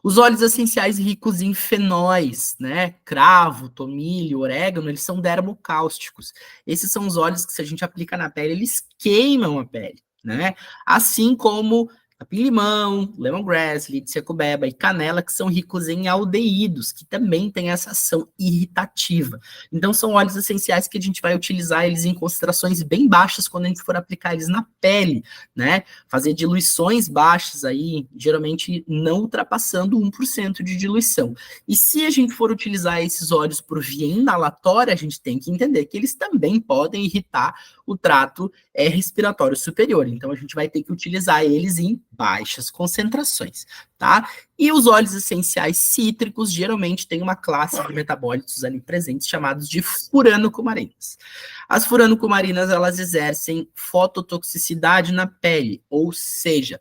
Os óleos essenciais ricos em fenóis, né, cravo, tomilho, orégano, eles são dermocáusticos. Esses são os óleos que, se a gente aplica na pele, eles queimam a pele, né? Assim como capim-limão, lemongrass, lídia cubeba e canela, que são ricos em aldeídos, que também têm essa ação irritativa. Então, são óleos essenciais que a gente vai utilizar eles em concentrações bem baixas quando a gente for aplicar eles na pele, né? Fazer diluições baixas aí, geralmente não ultrapassando 1% de diluição. E se a gente for utilizar esses óleos por via inalatória, a gente tem que entender que eles também podem irritar o trato respiratório superior. Então, a gente vai ter que utilizar eles em baixas concentrações, tá? E os óleos essenciais cítricos geralmente têm uma classe de metabólitos ali presentes chamados de furanocumarinas. As furanocumarinas, elas exercem fototoxicidade na pele, ou seja,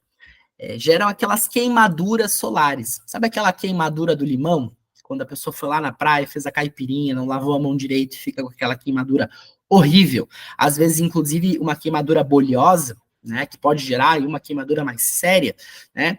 geram aquelas queimaduras solares. Sabe aquela queimadura do limão? Quando a pessoa foi lá na praia, fez a caipirinha, não lavou a mão direito e fica com aquela queimadura horrível. Às vezes, inclusive, uma queimadura bolhosa, né, que pode gerar uma queimadura mais séria, né?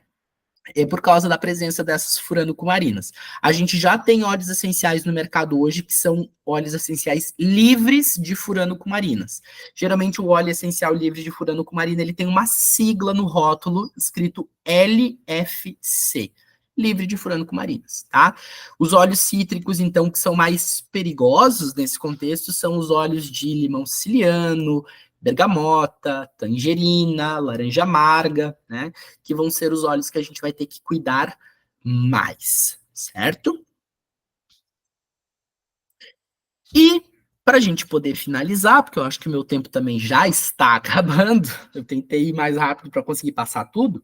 é por causa da presença dessas furano-cumarinas. A gente já tem óleos essenciais no mercado hoje que são óleos essenciais livres de furano-cumarinas. Geralmente o óleo essencial livre de furano-cumarina, ele tem uma sigla no rótulo escrito LFC, livre de furano-cumarinas, tá? Os óleos cítricos, então, que são mais perigosos nesse contexto, são os óleos de limão siciliano, bergamota, tangerina, laranja amarga, né? Que vão ser os óleos que a gente vai ter que cuidar mais, certo? E para a gente poder finalizar, porque eu acho que o meu tempo também já está acabando, eu tentei ir mais rápido para conseguir passar tudo,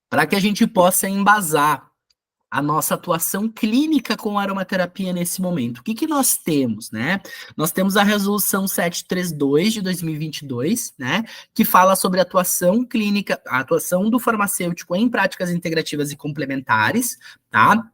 para que a gente possa embasar a nossa atuação clínica com aromaterapia nesse momento. O que que nós temos, né? Nós temos a resolução 732 de 2022, né, que fala sobre a atuação clínica, a atuação do farmacêutico em práticas integrativas e complementares, tá?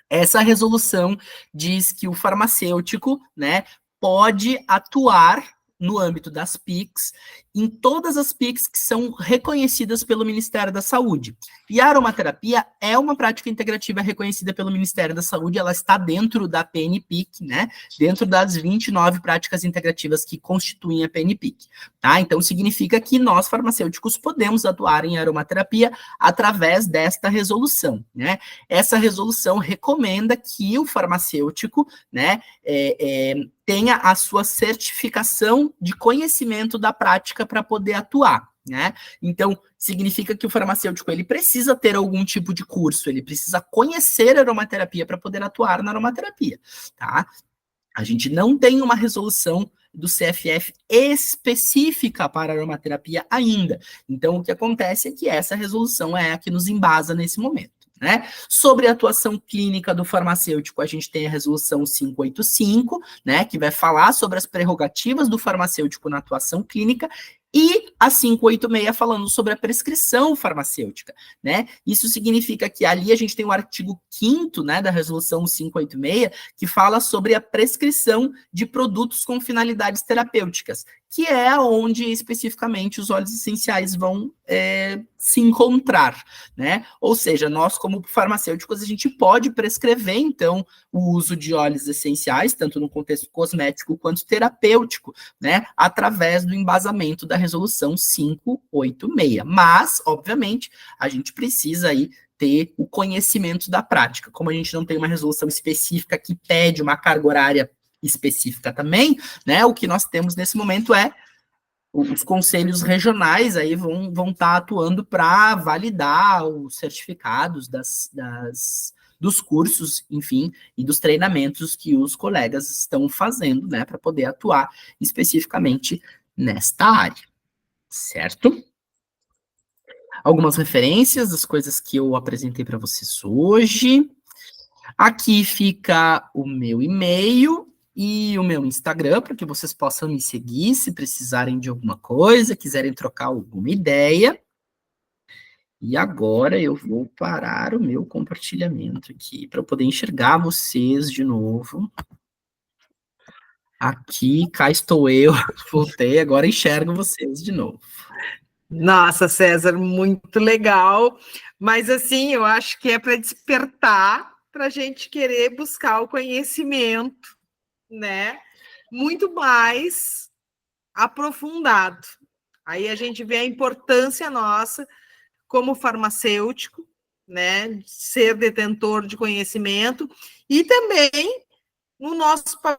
Essa resolução diz que o farmacêutico, né, pode atuar no âmbito das PICs, em todas as PICs que são reconhecidas pelo Ministério da Saúde. E a aromaterapia é uma prática integrativa reconhecida pelo Ministério da Saúde, ela está dentro da PNPIC, né? Dentro das 29 práticas integrativas que constituem a PNPIC, tá? Então significa que nós, farmacêuticos, podemos atuar em aromaterapia através desta resolução, né? Essa resolução recomenda que o farmacêutico, né, tenha a sua certificação de conhecimento da prática para poder atuar, né? Então, significa que o farmacêutico ele precisa ter algum tipo de curso, ele precisa conhecer a aromaterapia para poder atuar na aromaterapia, tá? A gente não tem uma resolução do CFF específica para aromaterapia ainda. Então, o que acontece é que essa resolução é a que nos embasa nesse momento, né? Sobre a atuação clínica do farmacêutico, a gente tem a resolução 585, né, que vai falar sobre as prerrogativas do farmacêutico na atuação clínica, e a 586 falando sobre a prescrição farmacêutica, né? Isso significa que ali a gente tem o artigo 5º, né, da resolução 586, que fala sobre a prescrição de produtos com finalidades terapêuticas, que é onde especificamente os óleos essenciais vão se encontrar, né? Ou seja, nós como farmacêuticos, a gente pode prescrever, então, o uso de óleos essenciais, tanto no contexto cosmético quanto terapêutico, né? Através do embasamento da resolução 586. Mas, obviamente, a gente precisa aí ter o conhecimento da prática. Como a gente não tem uma resolução específica que pede uma carga horária específica também, né? O que nós temos nesse momento é os conselhos regionais aí vão estar atuando para validar os certificados dos cursos, enfim, e dos treinamentos que os colegas estão fazendo, né, para poder atuar especificamente nesta área, certo? Algumas referências das coisas que eu apresentei para vocês hoje. Aqui fica o meu e-mail e o meu Instagram, para que vocês possam me seguir se precisarem de alguma coisa, quiserem trocar alguma ideia. E agora eu vou parar o meu compartilhamento aqui, para eu poder enxergar vocês de novo. Aqui, cá estou eu, voltei, agora enxergo vocês de novo. Nossa, César, muito legal. Mas assim, eu acho que é para despertar, para a gente querer buscar o conhecimento, né? Muito mais aprofundado. Aí a gente vê a importância nossa como farmacêutico, né? Ser detentor de conhecimento e também no nosso papel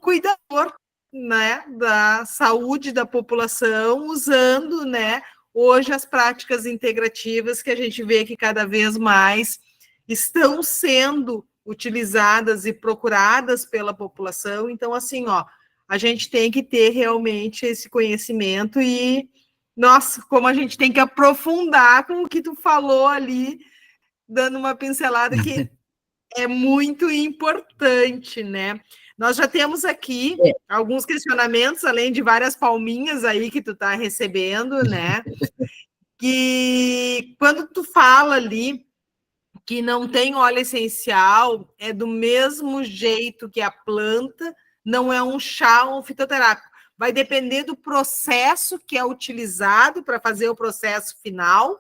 cuidador, né, da saúde da população, usando, né, hoje as práticas integrativas que a gente vê que cada vez mais estão sendo utilizadas e procuradas pela população. Então, assim, ó, a gente tem que ter realmente esse conhecimento e, nossa, como a gente tem que aprofundar com o que tu falou ali, dando uma pincelada que é muito importante, né? Nós já temos aqui alguns questionamentos, além de várias palminhas aí que tu está recebendo, né? Que quando tu fala ali que não tem óleo essencial, é do mesmo jeito que a planta, não é um chá ou um fitoterápico. Vai depender do processo que é utilizado para fazer o processo final.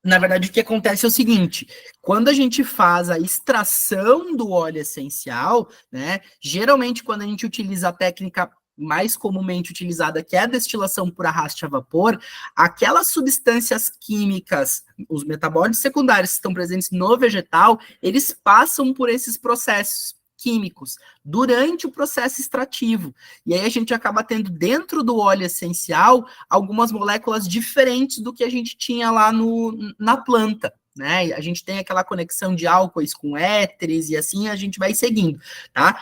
Na verdade, o que acontece é o seguinte: quando a gente faz a extração do óleo essencial, né, geralmente quando a gente utiliza a técnica mais comumente utilizada, que é a destilação por arraste a vapor, aquelas substâncias químicas, os metabólitos secundários que estão presentes no vegetal, eles passam por esses processos químicos durante o processo extrativo. E aí a gente acaba tendo dentro do óleo essencial algumas moléculas diferentes do que a gente tinha lá na planta, né? A gente tem aquela conexão de álcoois com éteres e assim a gente vai seguindo, tá?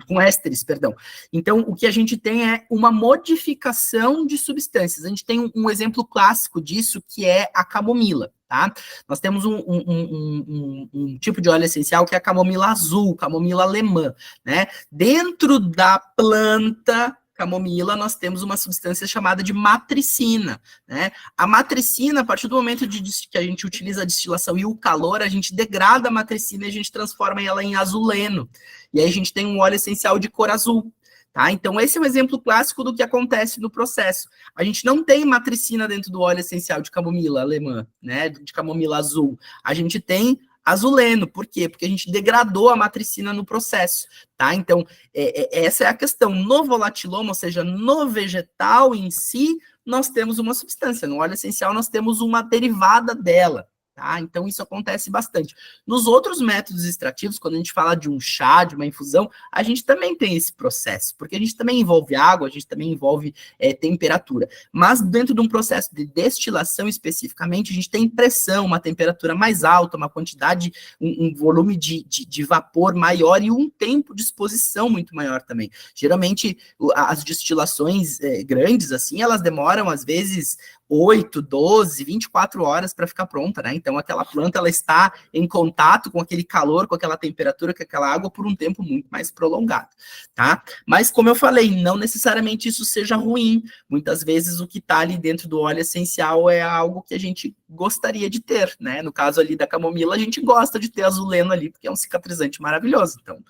Com ésteres, perdão. Então, o que a gente tem é uma modificação de substâncias. A gente tem um exemplo clássico disso, que é a camomila, tá? Nós temos um tipo de óleo essencial que é a camomila azul, camomila alemã, né? Dentro da planta camomila, nós temos uma substância chamada de matricina, né? A matricina, a partir do momento que a gente utiliza a destilação e o calor, a gente degrada a matricina e a gente transforma ela em azuleno. E aí a gente tem um óleo essencial de cor azul, tá? Então esse é um exemplo clássico do que acontece no processo. A gente não tem matricina dentro do óleo essencial de camomila alemã, né? De camomila azul. A gente tem azuleno. Por quê? Porque a gente degradou a matricina no processo, tá? Então, essa é a questão. No volatiloma, ou seja, no vegetal em si, nós temos uma substância. No óleo essencial, nós temos uma derivada dela, tá? Então, isso acontece bastante. Nos outros métodos extrativos, quando a gente fala de um chá, de uma infusão, a gente também tem esse processo, porque a gente também envolve água, a gente também envolve temperatura. Mas dentro de um processo de destilação especificamente, a gente tem pressão, uma temperatura mais alta, uma quantidade, um volume de vapor maior e um tempo de exposição muito maior também. Geralmente, as destilações grandes, assim, elas demoram, às vezes, 8, 12, 24 horas para ficar pronta, né? Então, aquela planta, ela está em contato com aquele calor, com aquela temperatura, com aquela água por um tempo muito mais prolongado, tá? Mas, como eu falei, não necessariamente isso seja ruim. Muitas vezes, o que está ali dentro do óleo essencial é algo que a gente gostaria de ter, né? No caso ali da camomila, a gente gosta de ter azuleno ali, porque é um cicatrizante maravilhoso. Então,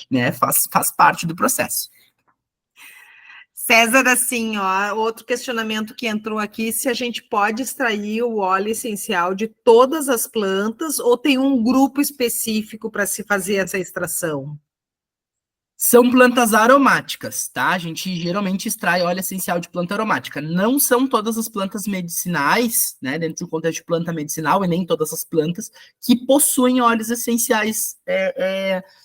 né, faz parte do processo. César, assim, ó, outro questionamento que entrou aqui, se a gente pode extrair o óleo essencial de todas as plantas ou tem um grupo específico para se fazer essa extração? São plantas aromáticas, tá? A gente geralmente extrai óleo essencial de planta aromática. Não são todas as plantas medicinais, né? Dentro do contexto de planta medicinal, e nem todas as plantas que possuem óleos essenciais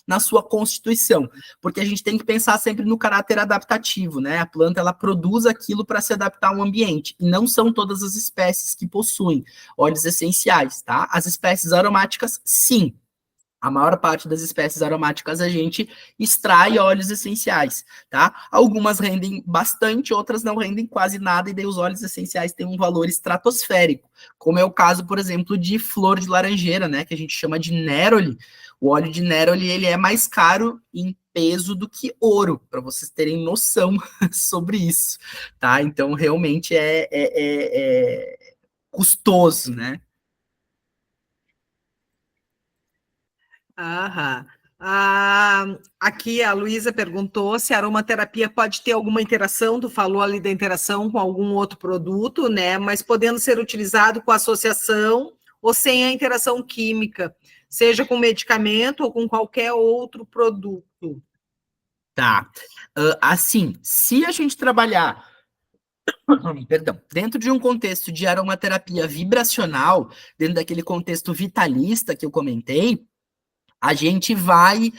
na sua constituição. Porque a gente tem que pensar sempre no caráter adaptativo, né? A planta, ela produz aquilo para se adaptar ao ambiente. E não são todas as espécies que possuem óleos essenciais, tá? As espécies aromáticas, sim. A maior parte das espécies aromáticas a gente extrai óleos essenciais, tá? Algumas rendem bastante, outras não rendem quase nada, e daí os óleos essenciais têm um valor estratosférico, como é o caso, por exemplo, de flor de laranjeira, né? Que a gente chama de néroli. O óleo de néroli, ele é mais caro em peso do que ouro, para vocês terem noção sobre isso, tá? Então, realmente é custoso, né? Aham. Aqui a Luísa perguntou se a aromaterapia pode ter alguma interação, tu falou ali da interação com algum outro produto, né? Mas podendo ser utilizado com associação ou sem a interação química, seja com medicamento ou com qualquer outro produto. Tá. Assim, se a gente trabalhar, perdão, dentro de um contexto de aromaterapia vibracional, dentro daquele contexto vitalista que eu comentei, a gente vai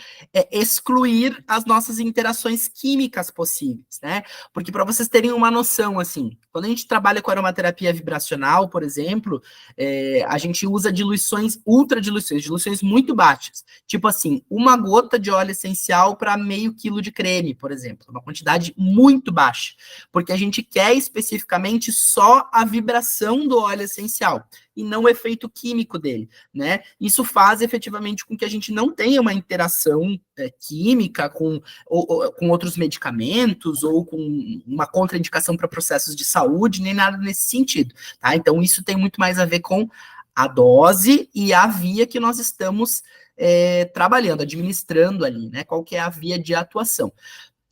excluir as nossas interações químicas possíveis, né? Porque para vocês terem uma noção, assim, quando a gente trabalha com aromaterapia vibracional, por exemplo, a gente usa diluições, ultradiluições, diluições muito baixas. Tipo assim, uma gota de óleo essencial para meio quilo de creme, por exemplo. Uma quantidade muito baixa. Porque a gente quer especificamente só a vibração do óleo essencial e não o efeito químico dele, né? Isso faz efetivamente com que a gente não tenha uma interação química com outros medicamentos ou com uma contraindicação para processos de saúde, nem nada nesse sentido, tá? Então, isso tem muito mais a ver com a dose e a via que nós estamos trabalhando, administrando ali, né? Qual que é a via de atuação.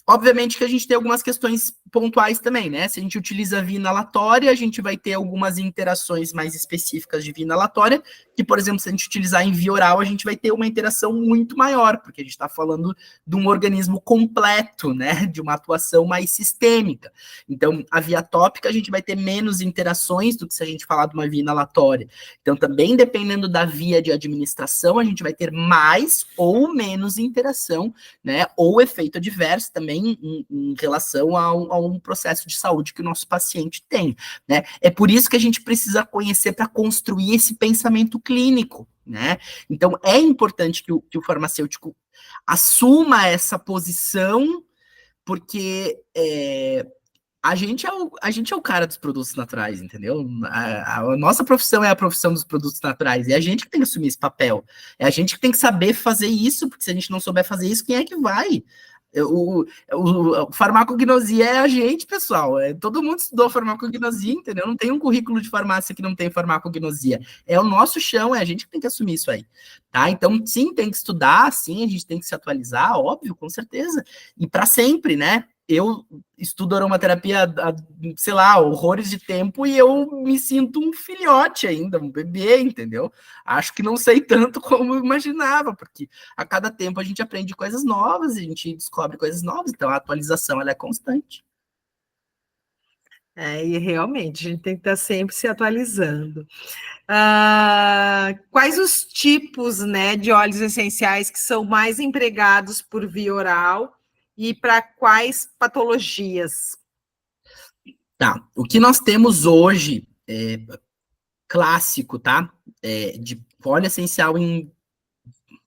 Obviamente que a gente tem algumas questões pontuais também, né? Se a gente utiliza via inalatória, a gente vai ter algumas interações mais específicas de via inalatória, que, por exemplo, se a gente utilizar em via oral, a gente vai ter uma interação muito maior, porque a gente está falando de um organismo completo, né? De uma atuação mais sistêmica. Então, a via tópica, a gente vai ter menos interações do que se a gente falar de uma via inalatória. Então, também dependendo da via de administração, a gente vai ter mais ou menos interação, né? Ou efeito adverso também em relação a um processo de saúde que o nosso paciente tem, né? É por isso que a gente precisa conhecer para construir esse pensamento clínico, né? Então, é importante que o farmacêutico assuma essa posição, porque a gente é o cara dos produtos naturais, entendeu? A nossa profissão é a profissão dos produtos naturais, e a gente que tem que assumir esse papel. É a gente que tem que saber fazer isso, porque se a gente não souber fazer isso, quem é que vai? Farmacognosia é a gente, pessoal. Todo mundo estudou farmacognosia, entendeu? Não tem um currículo de farmácia que não tem farmacognosia. É o nosso chão, é a gente que tem que assumir isso aí, tá? Então, sim, tem que estudar, sim, a gente tem que se atualizar, óbvio, com certeza. E para sempre, né? Eu estudo aromaterapia há, sei lá, horrores de tempo e eu me sinto um filhote ainda, um bebê, entendeu? Acho que não sei tanto como eu imaginava, porque a cada tempo a gente aprende coisas novas, a gente descobre coisas novas, então a atualização ela é constante. E realmente, a gente tem que estar sempre se atualizando. Quais os tipos, né, de óleos essenciais que são mais empregados por via oral e para quais patologias? Tá, o que nós temos hoje, clássico, tá? De óleo essencial em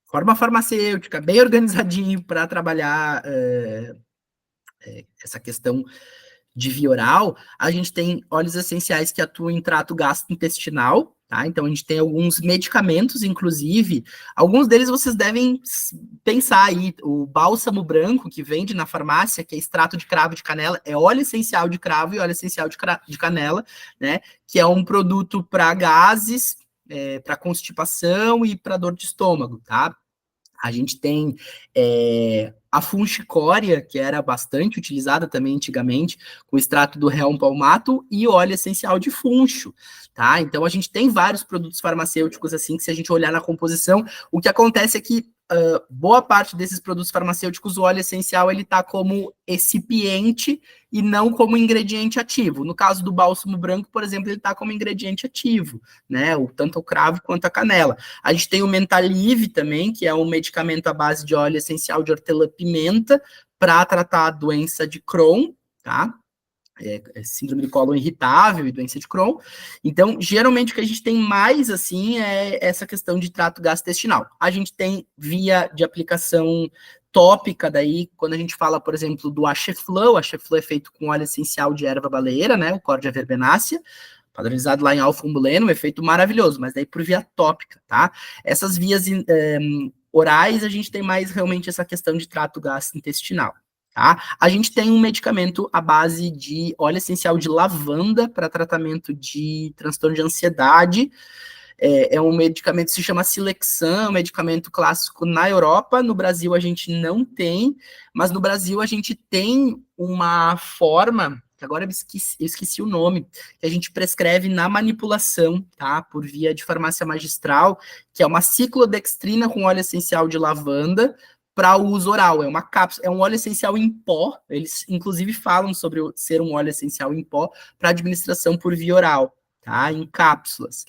forma farmacêutica, bem organizadinho para trabalhar essa questão de via oral, a gente tem óleos essenciais que atuam em trato gastrointestinal, tá? Então a gente tem alguns medicamentos, inclusive, alguns deles vocês devem pensar aí, o bálsamo branco que vende na farmácia, que é extrato de cravo de canela, é óleo essencial de cravo e óleo essencial de canela, né? Que é um produto para gases, para constipação e para dor de estômago, tá? A gente tem a funchicória, que era bastante utilizada também antigamente, com extrato do Realum palmatum e óleo essencial de funcho, tá? Então, a gente tem vários produtos farmacêuticos, assim, que se a gente olhar na composição, o que acontece é que boa parte desses produtos farmacêuticos, o óleo essencial, ele tá como excipiente e não como ingrediente ativo. No caso do bálsamo branco, por exemplo, ele tá como ingrediente ativo, né? Tanto o cravo quanto a canela. A gente tem o Mentalive também, que é um medicamento à base de óleo essencial de hortelã-pimenta para tratar a doença de Crohn, tá? Síndrome de cólon irritável e doença de Crohn. Então, geralmente, o que a gente tem mais, assim, é essa questão de trato gastrointestinal. A gente tem via de aplicação tópica, daí, quando a gente fala, por exemplo, do Asheflan, o Asheflan é feito com óleo essencial de erva baleeira, né, o Cordia verbenácea, padronizado lá em alfa-umbuleno, um efeito maravilhoso, mas daí por via tópica, tá? Essas vias orais, a gente tem mais realmente essa questão de trato gastrointestinal. Tá? A gente tem um medicamento à base de óleo essencial de lavanda para tratamento de transtorno de ansiedade. É um medicamento que se chama Silexan, um medicamento clássico na Europa. No Brasil a gente não tem, mas no Brasil a gente tem uma forma, que agora eu esqueci o nome, que a gente prescreve na manipulação, tá? Por via de farmácia magistral, que é uma ciclodextrina com óleo essencial de lavanda, para uso oral, é uma cápsula, é um óleo essencial em pó, eles inclusive falam sobre ser um óleo essencial em pó para administração por via oral, tá? Em cápsulas.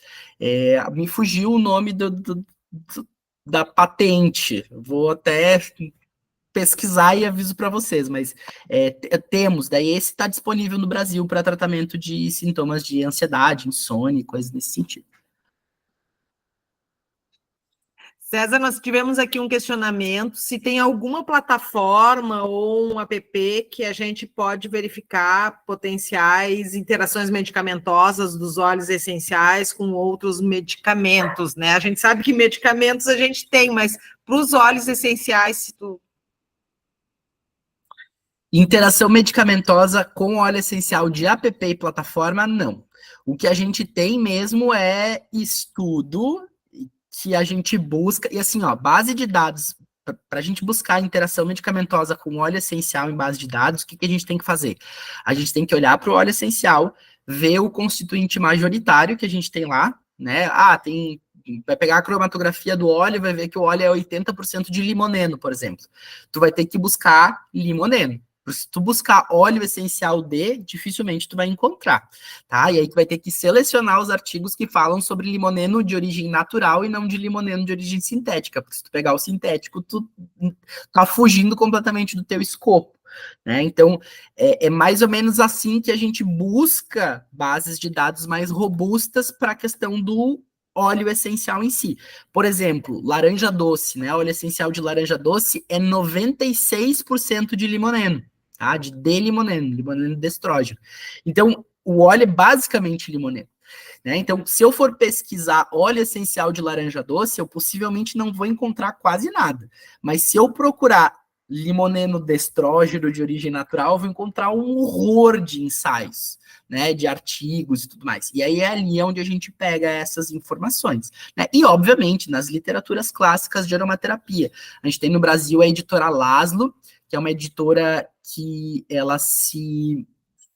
Me fugiu o nome da patente, vou até pesquisar e aviso para vocês, mas temos, daí esse está disponível no Brasil para tratamento de sintomas de ansiedade, insônia, coisas nesse sentido. César, nós tivemos aqui um questionamento, se tem alguma plataforma ou um app que a gente pode verificar potenciais interações medicamentosas dos óleos essenciais com outros medicamentos, né? A gente sabe que medicamentos a gente tem, mas para os óleos essenciais, se tu... Interação medicamentosa com óleo essencial de app e plataforma, não. O que a gente tem mesmo é estudo que a gente busca, e assim, ó, base de dados para a gente buscar a interação medicamentosa com óleo essencial em base de dados, o que a gente tem que fazer? A gente tem que olhar para o óleo essencial, ver o constituinte majoritário que a gente tem lá, né? Vai pegar a cromatografia do óleo e vai ver que o óleo é 80% de limoneno, por exemplo. Tu vai ter que buscar limoneno. Se tu buscar óleo essencial D, dificilmente tu vai encontrar, tá? E aí tu vai ter que selecionar os artigos que falam sobre limoneno de origem natural e não de limoneno de origem sintética, porque se tu pegar o sintético, tu tá fugindo completamente do teu escopo, né? Então, é mais ou menos assim que a gente busca bases de dados mais robustas para a questão do óleo essencial em si. Por exemplo, laranja doce, né? Óleo essencial de laranja doce é 96% de limoneno, tá? De D-limoneno, limoneno destrógeno. Então, o óleo é basicamente limoneno, né? Então, se eu for pesquisar óleo essencial de laranja doce, eu possivelmente não vou encontrar quase nada. Mas se eu procurar limoneno destrógeno de origem natural, eu vou encontrar um horror de ensaios, né, de artigos e tudo mais. E aí é ali onde a gente pega essas informações, né? E, obviamente, nas literaturas clássicas de aromaterapia. A gente tem no Brasil a editora Laszlo, que é uma editora que ela se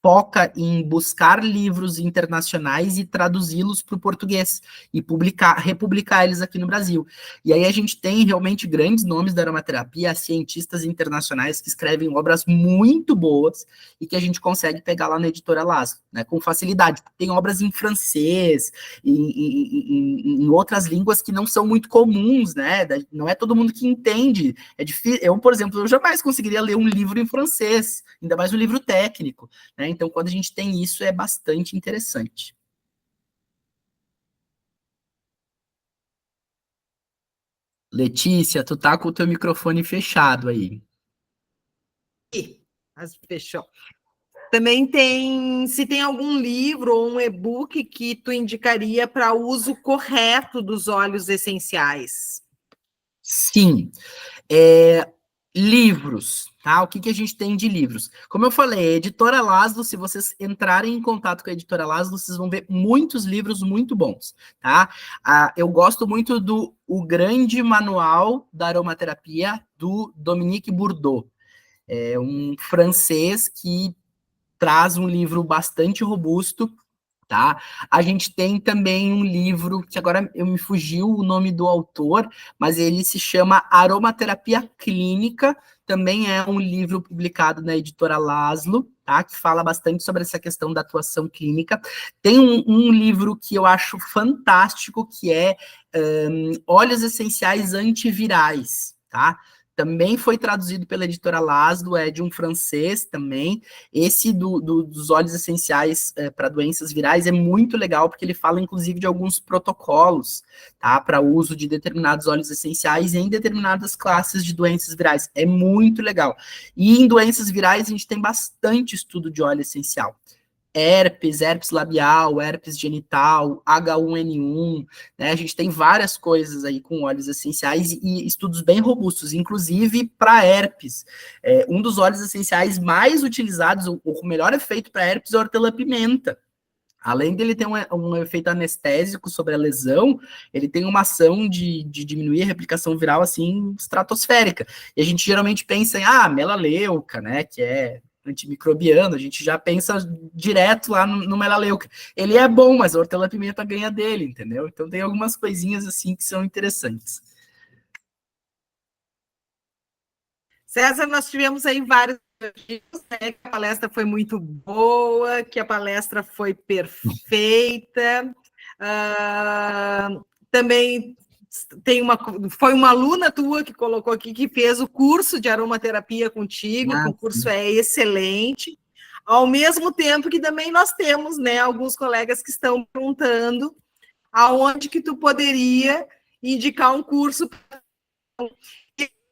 foca em buscar livros internacionais e traduzi-los para o português e republicar eles aqui no Brasil. E aí a gente tem realmente grandes nomes da aromaterapia, cientistas internacionais que escrevem obras muito boas e que a gente consegue pegar lá na editora Laszlo, né, com facilidade. Tem obras em francês, em outras línguas que não são muito comuns, né? Não é todo mundo que entende. É difícil. Eu, por exemplo, eu jamais conseguiria ler um livro em francês, ainda mais um livro técnico, né? Então, quando a gente tem isso, é bastante interessante. Letícia, tu tá com o teu microfone fechado aí. Mas fechou. Também se tem algum livro ou um e-book que tu indicaria para uso correto dos óleos essenciais? Sim. Livros, tá? O que a gente tem de livros? Como eu falei, a editora Laszlo, se vocês entrarem em contato com a editora Laszlo, vocês vão ver muitos livros muito bons, tá? Eu gosto muito do O Grande Manual da Aromaterapia, do Dominique Bourdeau. É um francês que traz um livro bastante robusto, tá? A gente tem também um livro, que agora eu me fugiu o nome do autor, mas ele se chama Aromaterapia Clínica, também é um livro publicado na editora Laszlo, tá? Que fala bastante sobre essa questão da atuação clínica. Tem um livro que eu acho fantástico, que é Óleos Essenciais Antivirais, tá? Também foi traduzido pela editora Laszlo, é de um francês também. Esse dos óleos essenciais para doenças virais é muito legal, porque ele fala, inclusive, de alguns protocolos, tá? Para uso de determinados óleos essenciais em determinadas classes de doenças virais. É muito legal. E em doenças virais, a gente tem bastante estudo de óleo essencial. Herpes labial, herpes genital, H1N1, né? A gente tem várias coisas aí com óleos essenciais e estudos bem robustos, inclusive para herpes. Um dos óleos essenciais mais utilizados, o melhor efeito para herpes é a hortelã-pimenta. Além dele ter um efeito anestésico sobre a lesão, ele tem uma ação de diminuir a replicação viral, assim, estratosférica. E a gente geralmente pensa em, melaleuca, né, que é antimicrobiano, a gente já pensa direto lá no melaleuca. Ele é bom, mas a hortelã-pimenta ganha dele, entendeu? Então tem algumas coisinhas, assim, que são interessantes. César, nós tivemos aí vários elogios, né, que a palestra foi muito boa, que a palestra foi perfeita. Também foi uma aluna tua que colocou aqui, que fez o curso de aromaterapia contigo, que o curso é excelente. Ao mesmo tempo que também nós temos, né, alguns colegas que estão perguntando aonde que tu poderia indicar um curso.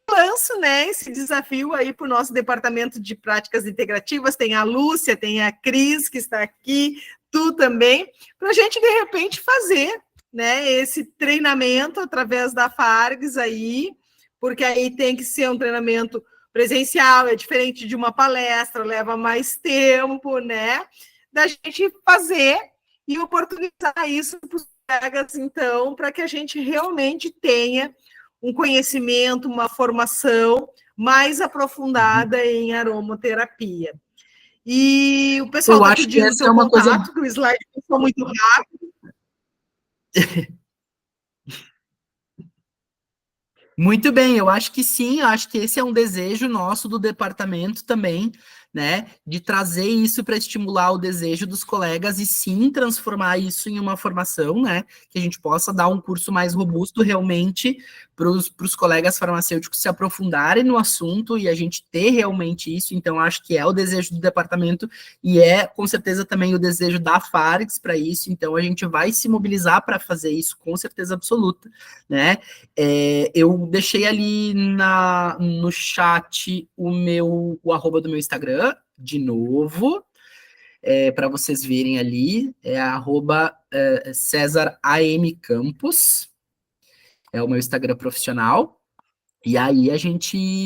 Lanço, né, esse desafio aí para o nosso departamento de práticas integrativas. Tem a Lúcia, tem a Cris, que está aqui, tu também, para a gente, de repente, fazer, né, esse treinamento através da Fargs aí, porque aí tem que ser um treinamento presencial, é diferente de uma palestra, leva mais tempo, né, da gente fazer e oportunizar isso para os colegas, então, para que a gente realmente tenha um conhecimento, uma formação mais aprofundada em aromaterapia. E o pessoal está pedindo o teu contato, que o slide ficou muito rápido. Muito bem, eu acho que sim, eu acho que esse é um desejo nosso do departamento também, né, de trazer isso para estimular o desejo dos colegas e sim transformar isso em uma formação, né, que a gente possa dar um curso mais robusto realmente para os colegas farmacêuticos se aprofundarem no assunto e a gente ter realmente isso. Então, acho que é o desejo do departamento e é com certeza também o desejo da Fargs para isso. Então, a gente vai se mobilizar para fazer isso com certeza absoluta, né? Eu deixei ali no chat o arroba do meu Instagram, de novo, para vocês verem ali, arroba César AM Campos, é o meu Instagram profissional. E aí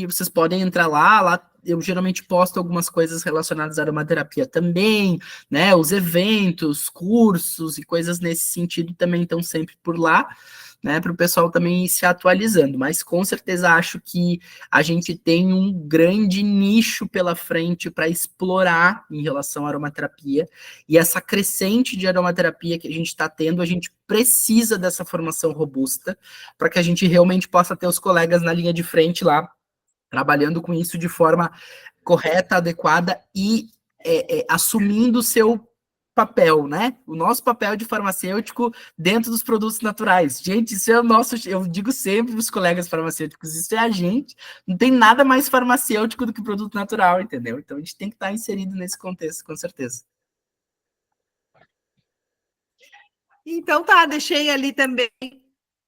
vocês podem entrar lá eu geralmente posto algumas coisas relacionadas à aromaterapia também, né? Os eventos, cursos e coisas nesse sentido também estão sempre por lá, né? Para o pessoal também ir se atualizando. Mas com certeza acho que a gente tem um grande nicho pela frente para explorar em relação à aromaterapia. E essa crescente de aromaterapia que a gente está tendo, a gente precisa dessa formação robusta para que a gente realmente possa ter os colegas na linha de frente lá, trabalhando com isso de forma correta, adequada e assumindo o seu papel, né? O nosso papel de farmacêutico dentro dos produtos naturais. Gente, isso é o nosso, eu digo sempre para os colegas farmacêuticos, isso é a gente, não tem nada mais farmacêutico do que produto natural, entendeu? Então a gente tem que estar inserido nesse contexto, com certeza. Então tá, deixei ali também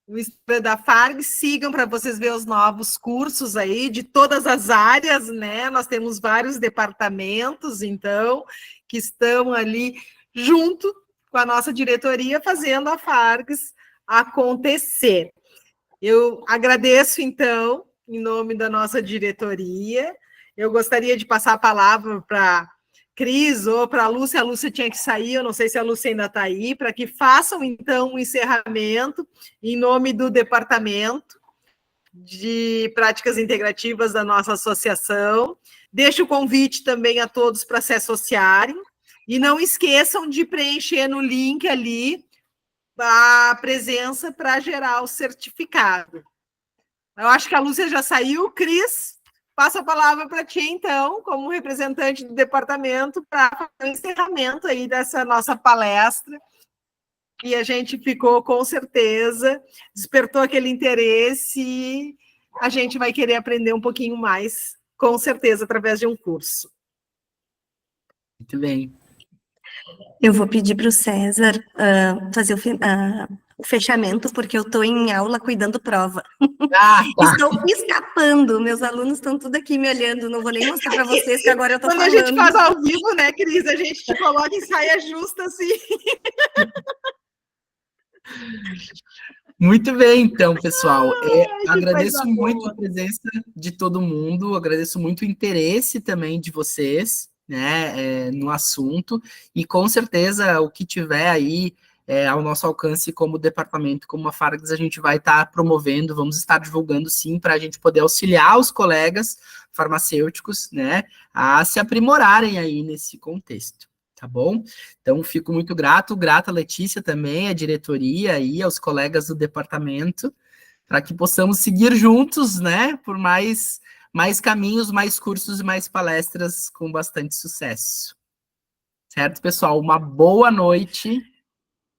o Instagram da Farg, sigam para vocês verem os novos cursos aí de todas as áreas, né? Nós temos vários departamentos, então, que estão ali junto com a nossa diretoria fazendo a Fargs acontecer. Eu agradeço, então, em nome da nossa diretoria. Eu gostaria de passar a palavra para Cris ou para a Lúcia tinha que sair, eu não sei se a Lúcia ainda está aí, para que façam, então, um encerramento em nome do Departamento de Práticas Integrativas da nossa associação. Deixo o convite também a todos para se associarem e não esqueçam de preencher no link ali a presença para gerar o certificado. Eu acho que a Lúcia já saiu. Cris, passo a palavra para ti, então, como representante do departamento, para fazer o encerramento aí dessa nossa palestra. E a gente ficou, com certeza, despertou aquele interesse e a gente vai querer aprender um pouquinho mais, com certeza, através de um curso. Muito bem. Eu vou pedir para o César fazer o fechamento, porque eu estou em aula cuidando prova. Tá. Estou escapando, meus alunos estão tudo aqui me olhando, não vou nem mostrar para vocês que agora eu estou falando. Quando a gente faz ao vivo, né, Cris, a gente te coloca em saia justa, assim. Muito bem, então, pessoal. Agradeço coisa muito boa. a presença de todo mundo, agradeço muito o interesse também de vocês, né, no assunto, e com certeza o que tiver aí ao nosso alcance como departamento, como a Fargs, a gente vai estar promovendo, vamos estar divulgando sim, para a gente poder auxiliar os colegas farmacêuticos, né, a se aprimorarem aí nesse contexto. Tá bom? Então, fico muito grata, Letícia também, a diretoria e aos colegas do departamento, para que possamos seguir juntos, né, por mais caminhos, mais cursos e mais palestras com bastante sucesso. Certo, pessoal? Uma boa noite,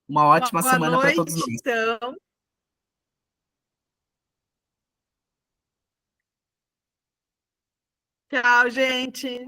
uma ótima semana para todos nós. Então. Tchau, gente.